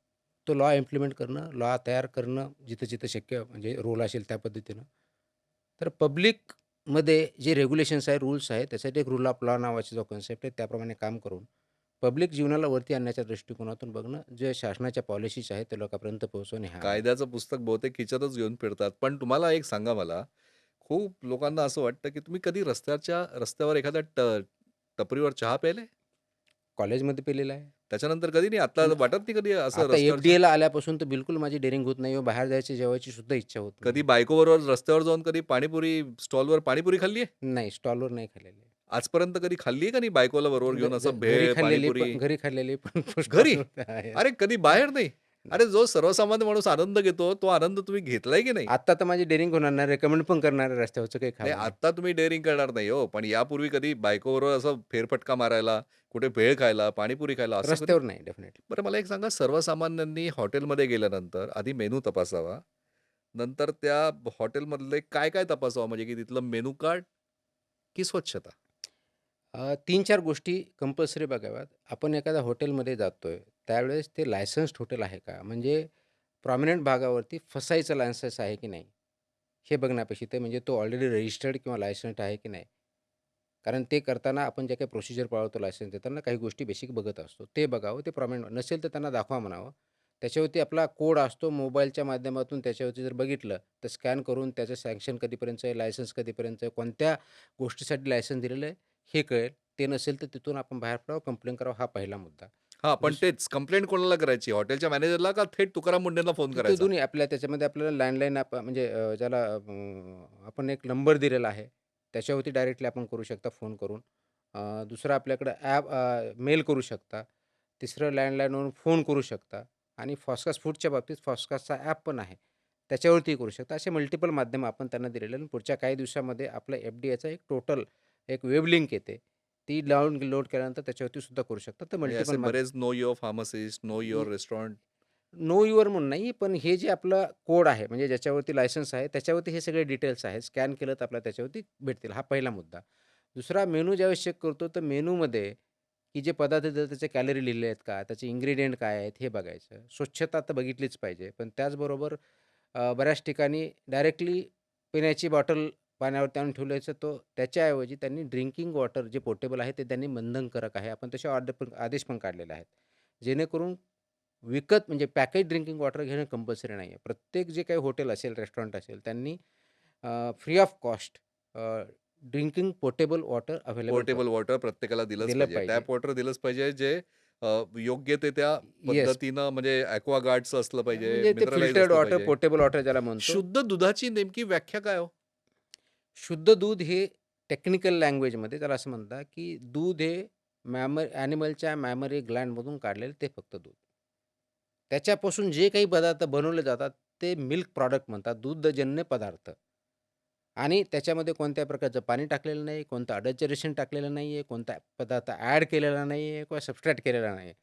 तो लॉ इम्प्लिमेंट करणं, लॉ तयार करणं, जिथं-जिथं शक्य म्हणजे रोल असेल त्या पद्धतीनं. तर पब्लिकमध्ये जे रेग्युलेशन्स आहेत, रूल्स आहेत, त्यासाठी एक रूल ऑफ लॉ नावाचा जो कन्सेप्ट आहे, त्याप्रमाणे काम करून पब्लिक जीवनाला वरती आणण्याच्या दृष्टिकोनातून बघणं, जे शासनाच्या पॉलिसीज आहेत, ते लोकांपर्यंत पोहोचवणे हा आहे. कायद्याचं पुस्तक बहुतेक खिशातच घेऊन फिरतात. पण तुम्हाला एक सांगा मला, खूप लोकांना असं वाटतं, की तुम्ही कधी रस्त्यावर एखाद्या टपरीवर चहा प्यायले? कॉलेजमध्ये पेलेलं आहे. त्याच्यानंतर कधी नाही? आता पण वाटत नाही कधी असं आता रस्त्यावर चहा? एफ-डी-एला आल्यापासून तर बिलकुल माझी डेअरिंग होत नाही. बाहेर जायची, जेवायची सुद्धा इच्छा होत कधी नाही. बायकोबरोबर रस्त्यावर जाऊन कधी पाणीपुरी स्टॉलवर पाणीपुरी खाल्ली आहे? नाही, स्टॉलवर नाही खाल्लेली. आजपर्यंत कधी खाल्ली आहे का नाही बायकोला बरोबर घेऊन असं घरी भेळ, खाल्लेली पाणीपुरी? पण घरी खाल्लेली पण घरी? स्टॉलवर आहे. अरे कधी बाहेर नाही? अरे जो सर्वसामान्य माणूस आनंद घेतो, तो आनंद तुम्ही घेतलाय की नाही? आता तर माझी डेअरिंग होणार नाही. रेकमेंड पण करणार आहे रस्त्यावरचं काही नाही खावं नाही. आता तुम्ही डेअरिंग करणार नाही हो, पण यापूर्वी कधी बायकोबरोबर असं फेरफटका मारायला, कुठे भेळ खायला, पाणीपुरी खायला असं कधी? रस्त्यावर नाही डेफिनेटली. बरं मला एक सांगा सर्वसामान्यांनी हॉटेलमध्ये गेल्यानंतर आधी मेनू तपासावा. नंतर त्या हॉटेलमधले काय-काय तपासावं म्हणजे की तिथलं मेनू कार्ड की स्वच्छता? 3-4 गोष्टी कंपल्सरी बघाव्यात. आपण एखाद्या हॉटेलमध्ये जातोय, त्यावेळेस ते लायसन्स्ड हॉटेल आहे का? म्हणजे प्रॉमिनंट भागावरती फसायचं लायसन्स आहे की नाही? हे बघण्यापेक्षा म्हणजे तो ऑलरेडी रजिस्टर्ड किंवा लायसन्स्ड आहे की नाही? कारण ते करताना आपण जे काही प्रोसिजर पाळतो लायसन्स देताना काही गोष्टी बेसिक बघत असतो. ते बघावं, ते प्रॉमिनंट नसेल तर त्यांना दाखवा म्हणावं. त्याच्यावरती आपला कोड असतो मोबाईलच्या माध्यमातून त्याच्यावरती जर बघितलं, तर स्कॅन करून त्याचं सँक्शन कधीपर्यंत आहे, लायसन्स कधीपर्यंत आहे, कोणत्या गोष्टीसाठी लायसन्स दिलेलं आहे, हे कळेल. ते नसेल तर तिथून आपण बाहेर पडावं, कंप्लेंट करावं हा पहिला मुद्दा. हां, पण दुस तेच कंप्लेंट कोणाला करायची? हॉटेलच्या मॅनेजरला का थेट तुकाराम मुंडेंना फोन तर ते करायचा? दोन्ही आपल्या त्याच्यामध्ये आपल्याला लँडलाईन म्हणजे ज्याला आपण एक नंबर दिलेला आहे. त्याच्यावरती डायरेक्टली आपण करू शकता फोन करून. दुसरं आपल्याकडे मेल करू शकता. तिसरं लँडलाईनवरून फोन करू शकता आणि फॉस्कास फूडच्या बाबतीत फॉस्कासचा ॲप पण आहे. त्याच्यावरती करू शकता. असे मल्टिपल माध्यमं आपण त्यांना दिलेले आणि पुढच्या काही दिवसामध्ये आपलं एफ-डी-एचा एक टोटल एक वेब लिंक येते. ती लोड केल्यानंतर त्याच्यावरती सुद्धा करू शकता. तर म्हणजे मल्टिपल असे बरेच know your pharmacist, know your restaurant. Know your म्हणून नाही, पण हे जे आपलं कोड आहे, म्हणजे ज्याच्यावरती लायसन्स आहे, त्याच्यावरती हे सगळे डिटेल्स आहेत. स्कॅन केलं तर आपल्याला त्याच्यावरती भेटतील. हा पहिला मुद्दा. दुसरा मेनू ज्यावेळेस चेक करतो, तर मेनूमध्ये की जे पदार्थ देतात त्याचे कॅलरी लिहिलेले आहेत का? त्याचे इन्ग्रीडियंट काय आहेत? हे बघायचं. स्वच्छता तर बघितलीच पाहिजे. पण त्याचबरोबर बऱ्याच ठिकाणी डायरेक्टली पिण्याची बॉटल पाण्यावरती आणून ठेवल्याचं तो त्याच्याऐवजी त्यांनी ड्रिंकिंग वॉटर जे पोर्टेबल आहे ते त्यांनी बंधनकारक आहे. आपण तसे आदेश पण काढलेले आहेत. जेणेकरून विकत म्हणजे पॅकेज ड्रिंकिंग वॉटर घेणं कंपल्सरी नाही आहे. प्रत्येक जे काही हॉटेल असेल, रेस्टॉरंट असेल त्यांनी free of cost drinking portable water available portable water प्रत्येकाला दिलंच दिलं पाहिजे. पाहिजे. टॅप वॉटर दिलंच पाहिजे जे अ, योग्य ते त्या येस. पद्धतीनं म्हणजे ॲक्वागार्डचं असलं पाहिजे, म्हणजे ते मिनरलाइज फिल्टर्ड असलं वॉटर, पाहिजे. पोर्टेबल वॉटर ज्याला म्हणतो. शुद्ध दुधाची नेमकी व्याख्या काय हो? शुद्ध दूध हे टेक्निकल लँग्वेजमध्ये त्याला असं म्हणतात, की दूध हे ॲनिमलच्या मॅमरी ग्लँडमधून काढलेलं ते फक्त दूध. त्याच्यापासून जे काही पदार्थ बनवले जातात ते मिल्क प्रॉडक्ट म्हणतात, दुग्धजन्य पदार्थ. आणि त्याच्यामध्ये कोणत्याही प्रकारचं पाणी टाकलेलं नाही, कोणतं अडल्टरेशन टाकलेलं नाही आहे, कोणता पदार्थ ॲड केलेला नाही आहे किंवा सबस्ट्रॅक्ट केलेला नाही आहे.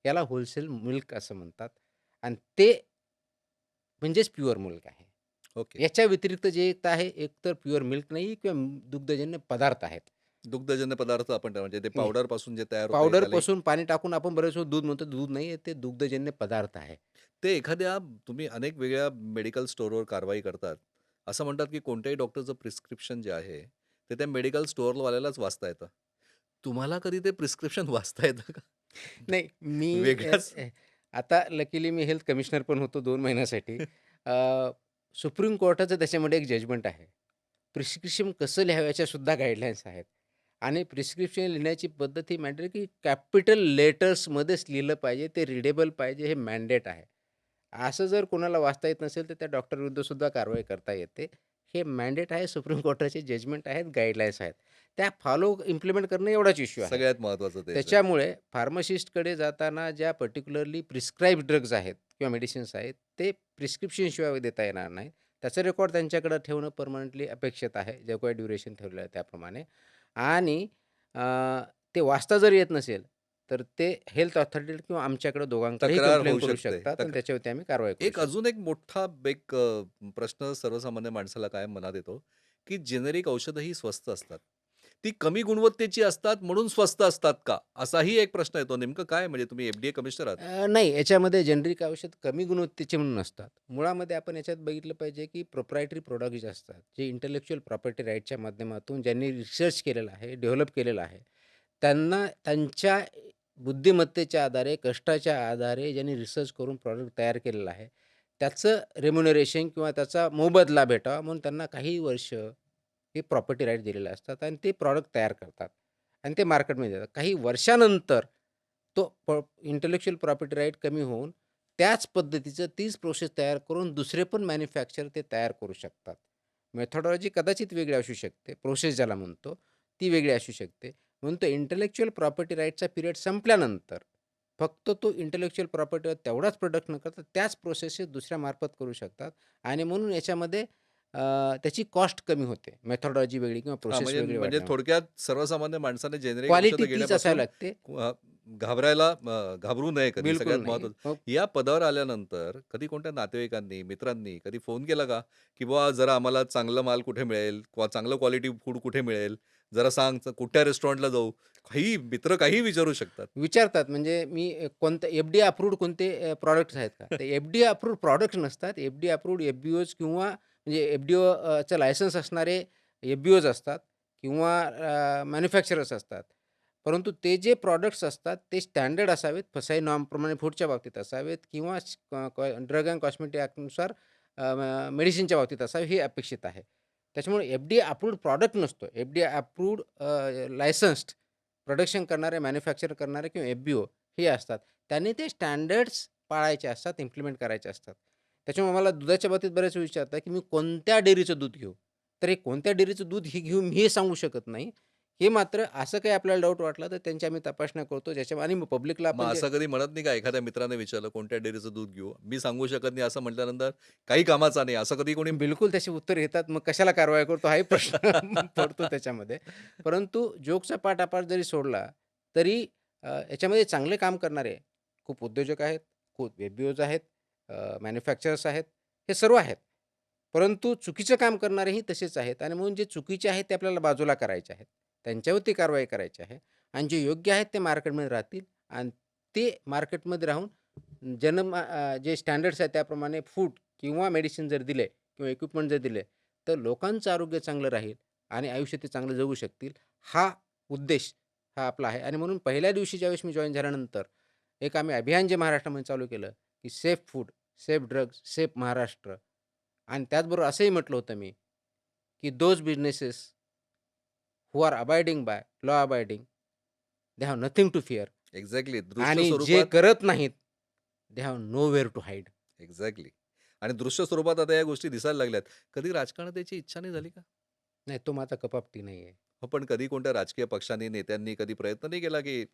याला होलसेल मिल्क असं म्हणतात आणि ते म्हणजेच प्युअर मिल्क आहे. ओके. याच्या व्यतिरिक्त जे एक आहे, एक तर प्युअर मिल्क नाही किंवा दुग्धजन्य पदार्थ आहेत. दुग्धजन्य पदार्थ आपण म्हणजे ते हे पावडरपासून जे तयार होतंय त्यालाही पावडरपासून पाणी टाकून आपण बरेच वेळा दूध म्हणतो, दूध नाही आहे, ते दुग्धजन्य पदार्थ आहे. ते एखाद्या तुम्ही अनेक वेगळ्या मेडिकल स्टोअरवर कारवाई करतात. असं म्हणतात, की कोणत्याही डॉक्टरचं प्रिस्क्रिप्शन जे आहे, ते त्या मेडिकल स्टोअरवाल्यालाच वाचता येतं. तुम्हाला कधी ते प्रिस्क्रिप्शन वाचता येतं का? नाही, मी वेगळ्याच आता लकीली मी हेल्थ कमिशनर पण होतो 2 महिन्यासाठी. अ, सुप्रीम कोर्टाचं त्याच्यामध्ये एक जजमेंट आहे. प्रिस्क्रिप्शन कसं लिहावं याच्या सुद्धा गाईडलाईन्स आहेत. आणि प्रिस्क्रिप्शन लिहिण्याची पद्धत ही मॅन्डेटरी की कॅपिटल लेटर्समध्येच लिहिलं पाहिजे. ते रीडेबल पाहिजे हे मॅन्डेट आहे. असं जर कोणाला वाचता येत नसेल, तर त्या डॉक्टरविरुद्ध सुद्धा कारवाई करता येते. हे मॅन्डेट आहे. सुप्रीम कोर्टाचे जजमेंट आहेत, गाईडलाईन्स आहेत. त्या फॉलो इम्प्लिमेंट करणं एवढाच इश्यू आहे. सगळ्यात महत्त्वाचं तेच आहे. त्याच्यामुळे फार्मासिस्टकडे जाताना ज्या पर्टिक्युलरली प्रिस्क्राईब्ड ड्रग्ज आहेत किंवा मेडिसिन्स आहेत, ते प्रिस्क्रिप्शनशिवाय देता येणार नाही. त्याचा रेकॉर्ड त्यांच्याकडे ठेवणं परमनंटली अपेक्षित आहे, जे काही ड्युरेशन ठेवलेलं आहे त्याप्रमाणे. आणि अ, ते वाचता जर येत नसेल, तर ते हेल्थ ऑथॉरिटी किंवा आमच्याकडे दोघांकडेही तक्रार होऊ कंप्लेंट करू शकते. शकतात आणि त्याच्यावरती आम्ही कारवाई करू एक शकतो. अजून एक मोठा प्रश्न सर्वसामान्य माणसाला कायम मनात येतो, की जेनेरिक औषधं ही स्वस्त असतात. ती कमी गुणवत्तेची असतात म्हणून स्वस्त असतात का? असाही एक प्रश्न येतो. नेमकं काय म्हणजे तुम्ही एफ कमिशनर आहात? नाही, याच्यामध्ये जेनेरिक औषध कमी गुणवत्तेचे म्हणून नसतात. मुळामध्ये आपण याच्यात बघितलं पाहिजे, की प्रोप्रायटरी प्रॉडक्ट जे असतात, जे इंटेलेक्चुअल प्रॉपर्टी राईटच्या माध्यमातून ज्यांनी रिसर्च केलेला आहे, डेव्हलप केलेला आहे, त्यांना त्यांच्या बुद्धिमत्तेच्या आधारे, कष्टाच्या आधारे ज्यांनी रिसर्च करून प्रॉडक्ट तयार केलेलं आहे, त्याचं रेम्युनरेशन किंवा त्याचा मोबदला भेटावा म्हणून त्यांना काही वर्ष हे प्रॉपर्टी राईट दिलेले असतात आणि ते प्रॉडक्ट तयार करतात आणि ते मार्केटमध्ये देतात. काही वर्षानंतर तो इंटेलेक्चुअल प्रॉपर्टी राईट कमी होऊन त्याच पद्धतीचं तीच प्रोसेस तयार करून दुसरे पण मॅन्युफॅक्चर ते तयार करू शकतात. मेथोडॉलॉजी कदाचित वेगळी असू शकते. प्रोसेस ज्याला म्हणतो, ती वेगळी असू शकते. म्हणून तो इंटेलेक्चुअल प्रॉपर्टी राईटचा पिरियड संपल्यानंतर फक्त तो इंटेलेक्चुअल प्रॉपर्टीवर तेवढाच प्रोडक्ट न करता त्याच प्रोसेसेस दुसऱ्यामार्फत करू शकतात आणि म्हणून याच्यामध्ये अ, त्याची कॉस्ट कमी होते. मेथोडॉलॉजी वेगळी किंवा हां, प्रोसेस म्हणजे वेगळी म्हणजे वाढल्यामुळे. थोडक्यात सर्वसामान्य माणसाने जेनेरिक क्वालिटी औषधं तीच असावी घेण्यापासून लागते. घाबरू नये कधी. बिलकुल सगळ्यात नाही. महत्त्वाचं. या पदावर आल्यानंतर कधी कोणत्या नातेवाईकांनी, मित्रांनी कधी फोन केला का, की "बुवा जरा आम्हाला चांगला माल कुठे मिळेल किंवा चांगलं क्वालिटी फूड कुठे मिळेल? जरा सांग, कुठल्या रेस्टॉरंटला जाऊ?" काही मित्र काहीही विचारू शकतात. विचारतात म्हणजे मी कोणतं एफ-डी अप्रूव्ड कोणते प्रॉडक्ट्स आहेत का? तर एफ-डी अप्रूव्ड प्रॉडक्ट्स नसतात. एफ-डी अप्रूव्ड एफ-बी-ओज किंवा म्हणजे चं लायसन्स असणारे एफ-बी-ओज असतात किंवा मॅन्युफॅक्चरर्स असतात. परंतु ते जे प्रॉडक्ट्स असतात ते स्टँडर्ड असावेत, फसाई नॉर्मप्रमाणे फूडच्या बाबतीत असावेत किंवा ड्रग अँड कॉस्मेटिक ॲक्टनुसार मेडिसिनच्या बाबतीत असावे हे अपेक्षित आहे. त्याच्यामुळे एफ-डी अप्रूव्ड प्रॉडक्ट नसतो. एफ-डी अप्रूव्ड लायसन्स्ड प्रोडक्शन करणारे, मॅन्युफॅक्चर करणारे किंवा एफ-बी-ओ हे असतात. त्यांनी ते स्टँडर्ड्स पाळायचे असतात, इम्प्लिमेंट करायचे असतात. त्याच्यामुळे मला दुधाच्या बाबतीत बरेच विचारतात, की मी कोणत्या डेअरीचं दूध घेऊ? तर हे कोणत्या डेअरीचं दूध हे घेऊ मी हे सांगू शकत नाही. हे मात्र असं काही आपल्याला डाऊट वाटला तर त्यांची आम्ही तपासण्या करतो ज्याच्या आणि पब्लिकला मग आपण जे असं कधी म्हणत नाही का एखाद्या मित्राने विचारलं, "कोणत्या डेअरीचं दूध घेऊ?" मी सांगू शकत नाही असं म्हटल्यानंतर काही कामाचा नाही. असं कधी कोणी बिलकुल त्याचे उत्तर येतात. मग कशाला कारवाई करतो हाही प्रश्न पडतो त्याच्यामध्ये. परंतु जोकचा पाठापाठ जरी सोडला, तरी याच्यामध्ये चांगले काम करणारे खूप उद्योजक आहेत, खूप एफ-बी-ओज आहेत, मॅन्युफॅक्चरर्स आहेत, हे सर्व आहेत. परंतु चुकीचं काम करणारेही तसेच आहेत आणि म्हणून जे चुकीचे आहेत ते आपल्याला बाजूला करायचे आहेत. त्यांच्यावरती कारवाई करायची आहे. आणि जे योग्य आहेत ते मार्केटमध्ये राहतील आणि ते मार्केटमध्ये राहून जे स्टँडर्ड्स आहेत त्याप्रमाणे फूड किंवा मेडिसिन जर दिले किंवा इक्विपमेंट जर दिले, तर लोकांचं आरोग्य चांगलं राहील आणि आयुष्य ते चांगलं जगू शकतील. हा उद्देश हा आपला आहे आणि म्हणून पहिल्या दिवशी ज्यावेळेस मी जॉइन झाल्यानंतर एक आम्ही अभियान जे महाराष्ट्रामध्ये चालू केलं, की safe food, safe drugs, safe Maharashtra आणि त्याचबरोबर असंही म्हटलं होतं मी, की those businesses who are abiding by law abiding, they have nothing to fear exactly. दृश्य आणि जे स्वरूपात करत नाहीत, they have nowhere to hide. Exactly. आणि दृश्य स्वरूपात आता या गोष्टी दिसायला लागल्यात. कधी राजकारणात याची इच्छा नाही झाली का? नाही, तो माझा कप ऑफ टी नाहीये. हो, पण कधी कोणत्या राजकीय पक्षांनी, नेत्यांनी कधी प्रयत्न नाही केला, की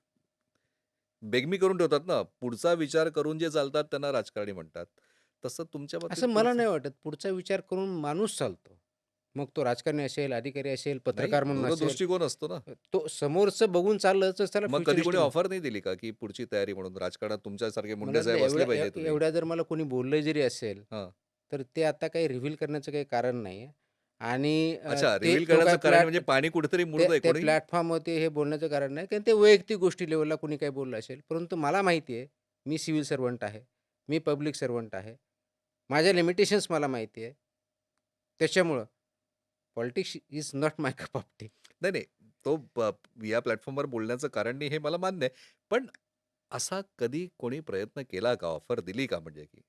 बेगमी करून ठेवतात ना, पुढचा विचार करून जे चालतात त्यांना राजकारणी म्हणतात. तसं तुमच्या बाबतीत असं मला थोडंसं नाही वाटत. पुढचा विचार करून माणूस चालतो. मग तो राजकारणी असेल, अधिकारी असेल, नाही, पत्रकार म्हणून असेल. दूरदृष्टिकोन असतो ना. तो समोरचं बघून चाललं तर त्याला मग कधी कोणी फ्युचरिस्टिक म्हणतात. ऑफर नाही दिली का, की पुढची तयारी म्हणून राजकारणात तुमच्यासारखे मला मुंडे वाटलं साहेब असले एवढ्या पाहिजे तुम्ही? एवढ्या जर मला कोणी बोललं जरी असेल, हां. तर ते आता काही रिव्हील करण्याचं काही कारण नाहीये. आणि अच्छा, ते रिव्हील तो करण्याचं काय कारण म्हणजे पाणी कुठेतरी मुरतंय ते कोणी? प्लॅटफॉर्मवरती हे बोलण्याचं कारण नाही. कारण ते वैयक्तिक गोष्टी लेव्हलला कोणी काही बोललं असेल. परंतु मला माहिती आहे, मी सिव्हिल सर्व्हंट आहे. मी पब्लिक सर्व्हंट आहे. माझ्या लिमिटेशन्स मला माहिती आहे. त्याच्यामुळं politics is not my cup of T. नाही, नाही. तो या प्लॅटफॉर्मवर बोलण्याचं कारण नाही हे मला मान्य आहे. पण असा कधी कोणी प्रयत्न केला का? ऑफर दिली का म्हणजे की?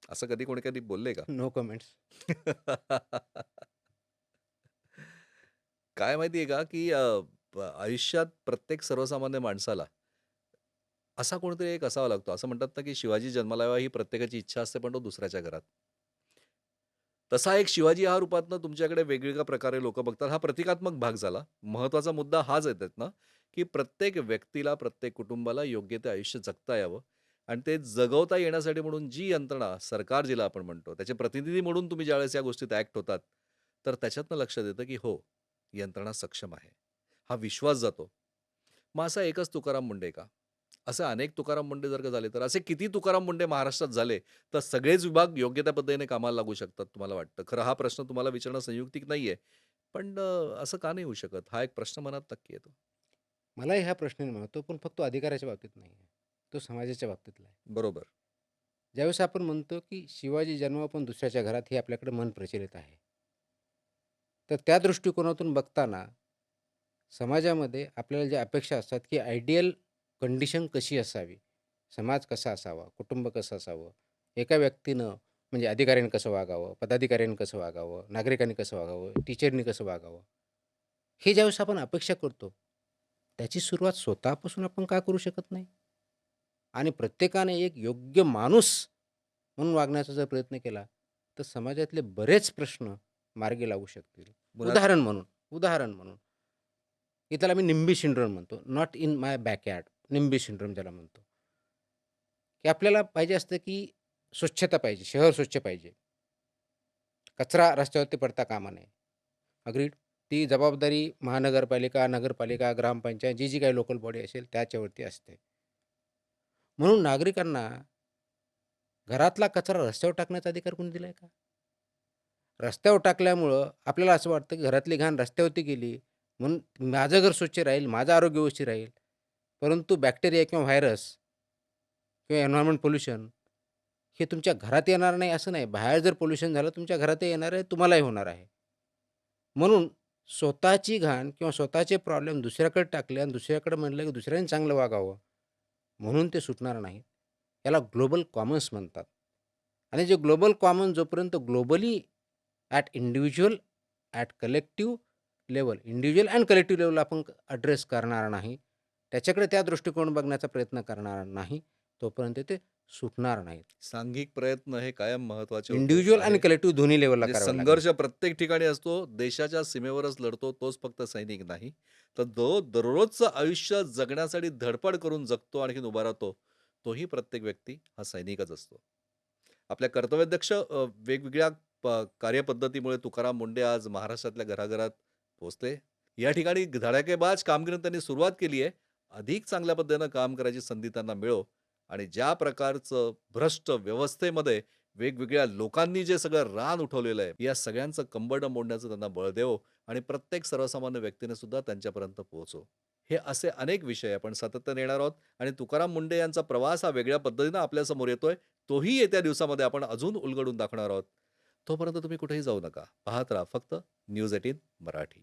असं कधी कोणी कधी बोललंय का? No comments. काय माहिती आहे का, की आयुष्यात प्रत्येक सर्वसामान्य माणसाला असा कोणीतरी एक असावा लागतो. असं म्हणतात ना, की शिवाजी जन्माला यावा ही प्रत्येकाची इच्छा असते, पण तो दुसऱ्याच्या घरात. तसा एक शिवाजी या रूपातनं तुमच्याकडे वेगवेगळ्या प्रकारे लोकं बघतात. हा प्रतिकात्मक भाग झाला. महत्त्वाचा मुद्दा हाच येतात ना, की प्रत्येक व्यक्तीला, प्रत्येक कुटुंबाला योग्य ते आयुष्य जगता यावं आणि ते जगवता येण्यासाठी म्हणून जी यंत्रणा, सरकार जिला आपण म्हणतो, त्याचे प्रतिनिधी म्हणून तुम्ही ज्यावेळेस या गोष्टीत ॲक्ट होतात, तर त्याच्यातनं लक्षात येतं, की हो, यंत्रणा सक्षम आहे. हा विश्वास जातो. मग असा एकच तुकाराम मुंडे का? असे अनेक तुकाराम मुंडे जर का झाले, तर असे किती तुकाराम मुंडे महाराष्ट्रात झाले, तर सगळेच विभाग योग्य त्या पद्धतीने कामाला लागू शकतात तुम्हाला वाटतं? खरं हा प्रश्न तुम्हाला विचारणं संयुक्तिक नाहीये. पण असं का नाही होऊ शकत? हा एक प्रश्न मनात नक्की येतो. मलाही हा प्रश्न निर्माण होतो, पण फक्त अधिकाराच्या बाबतीत नाही आहे. तो समाजाच्या बाबतीतला आहे. बरोबर. ज्यावेळेस आपण म्हणतो, की शिवाजी जन्मावा पण दुसऱ्याच्या घरात हे आपल्याकडे मन प्रचलित आहे. तर त्या दृष्टिकोनातून बघताना समाजामध्ये आपल्याला ज्या अपेक्षा असतात, की आयडियल कंडिशन कशी असावी? समाज कसा असावा? कुटुंब कसं असावं? एका व्यक्तीनं म्हणजे अधिकाऱ्याने कसं वागावं? पदाधिकाऱ्यांनी कसं वागावं? नागरिकांनी कसं वागावं? टीचरनी कसं वागावं? हे ज्यावेळेस आपण अपेक्षा करतो, त्याची सुरुवात स्वतःपासून आपण का करू शकत नाही? आणि प्रत्येकाने एक योग्य माणूस म्हणून वागण्याचा जर प्रयत्न केला, तर समाजातले बरेच प्रश्न मार्गी लागू शकतील. मुळात उदाहरण म्हणून की त्याला मी निम्बी सिंड्रोम म्हणतो. Not in my backyard. NIMBY syndrome ज्याला म्हणतो. की आपल्याला पाहिजे असतं की स्वच्छता पाहिजे, शहर स्वच्छ पाहिजे. कचरा रस्त्यावरती पडता कामा नये. अग्रीड. ती जबाबदारी महानगरपालिका, नगरपालिका, ग्रामपंचायत जी काही लोकल बॉडी असेल त्याच्यावरती असते. म्हणून नागरिकांना घरातला कचरा रस्त्यावर टाकण्याचा अधिकार कोणी दिलाय का? रस्त्यावर टाकल्यामुळं आपल्याला असं वाटतं की घरातली घाण रस्त्यावरती गेली म्हणून माझं घर स्वच्छ राहील, माझं आरोग्य व्यवस्थित राहील. परंतु बॅक्टेरिया किंवा व्हायरस किंवा एन्व्हायर्नमेंट पोल्युशन हे तुमच्या घरात येणार नाही असं नाही. बाहेर जर पोल्युशन झालं तुमच्या घरातही येणार आहे, तुम्हालाही होणार आहे. म्हणून स्वतःची घाण किंवा स्वतःचे प्रॉब्लेम दुसऱ्याकडे टाकले आणि दुसऱ्याकडे म्हटलं की दुसऱ्याने चांगलं वागावं, म्हणून ते सुटणार नाही. याला ग्लोबल कॉमन्स म्हणतात. आणि जे ग्लोबल कॉमन जोपर्यंत globally at individual, at collective level, individual and collective level आपण अड्रेस करणार नाही. त्याच्याकडे त्या दृष्टिकोन बघण्याचा प्रयत्न करणार नाही, तोपर्यंत ते सुटणार नाहीत. सांघिक प्रयत्न हे कायम महत्त्वाचे होते इंडिव्हिज्युअल आणि आहे. कलेक्टिव्ह दोन्ही लेव्हलला म्हणजे करावे लागेल. संघर्ष प्रत्येक ठिकाणी असतो. देशाच्या सीमेवरच लढतो तोच फक्त सैनिक नाही. तर जो दररोजचं आयुष्य जगण्यासाठी धडपड करून जगतो आणखीन उभा राहतो, तोही प्रत्येक व्यक्ती हा सैनिकच असतो. आपल्या कर्तव्यदक्ष वेगवेगळ्या कार्यपद्धतीमुळे तुकाराम मुंडे आज महाराष्ट्रातल्या घराघरात पोहोचले. या ठिकाणी धडाकेबाज कामगिरीने त्यांनी सुरुवात केली आहे. अधिक चांगल्या पद्धतीनं काम करायची संधी त्यांना मिळो आणि ज्या प्रकारचं भ्रष्ट व्यवस्थेमध्ये वेगवेगळ्या लोकांनी जे सगळं रान उठवलेलं आहे, या सगळ्यांचं कंबरडं मोडण्याचं त्यांना बळ देवो आणि प्रत्येक सर्वसामान्य व्यक्तीने सुद्धा त्यांच्यापर्यंत पोहोचो. हे असे अनेक विषय आपण सातत्याने येणार आहोत आणि तुकाराम मुंडे यांचा प्रवास हा वेगळ्या पद्धतीनं आपल्यासमोर येतोय. तोही येत्या दिवसामध्ये आपण अजून उलगडून दाखवणार आहोत. तोपर्यंत तुम्ही कुठेही जाऊ नका. पाहत राहा फक्त न्यूज 18 मराठी.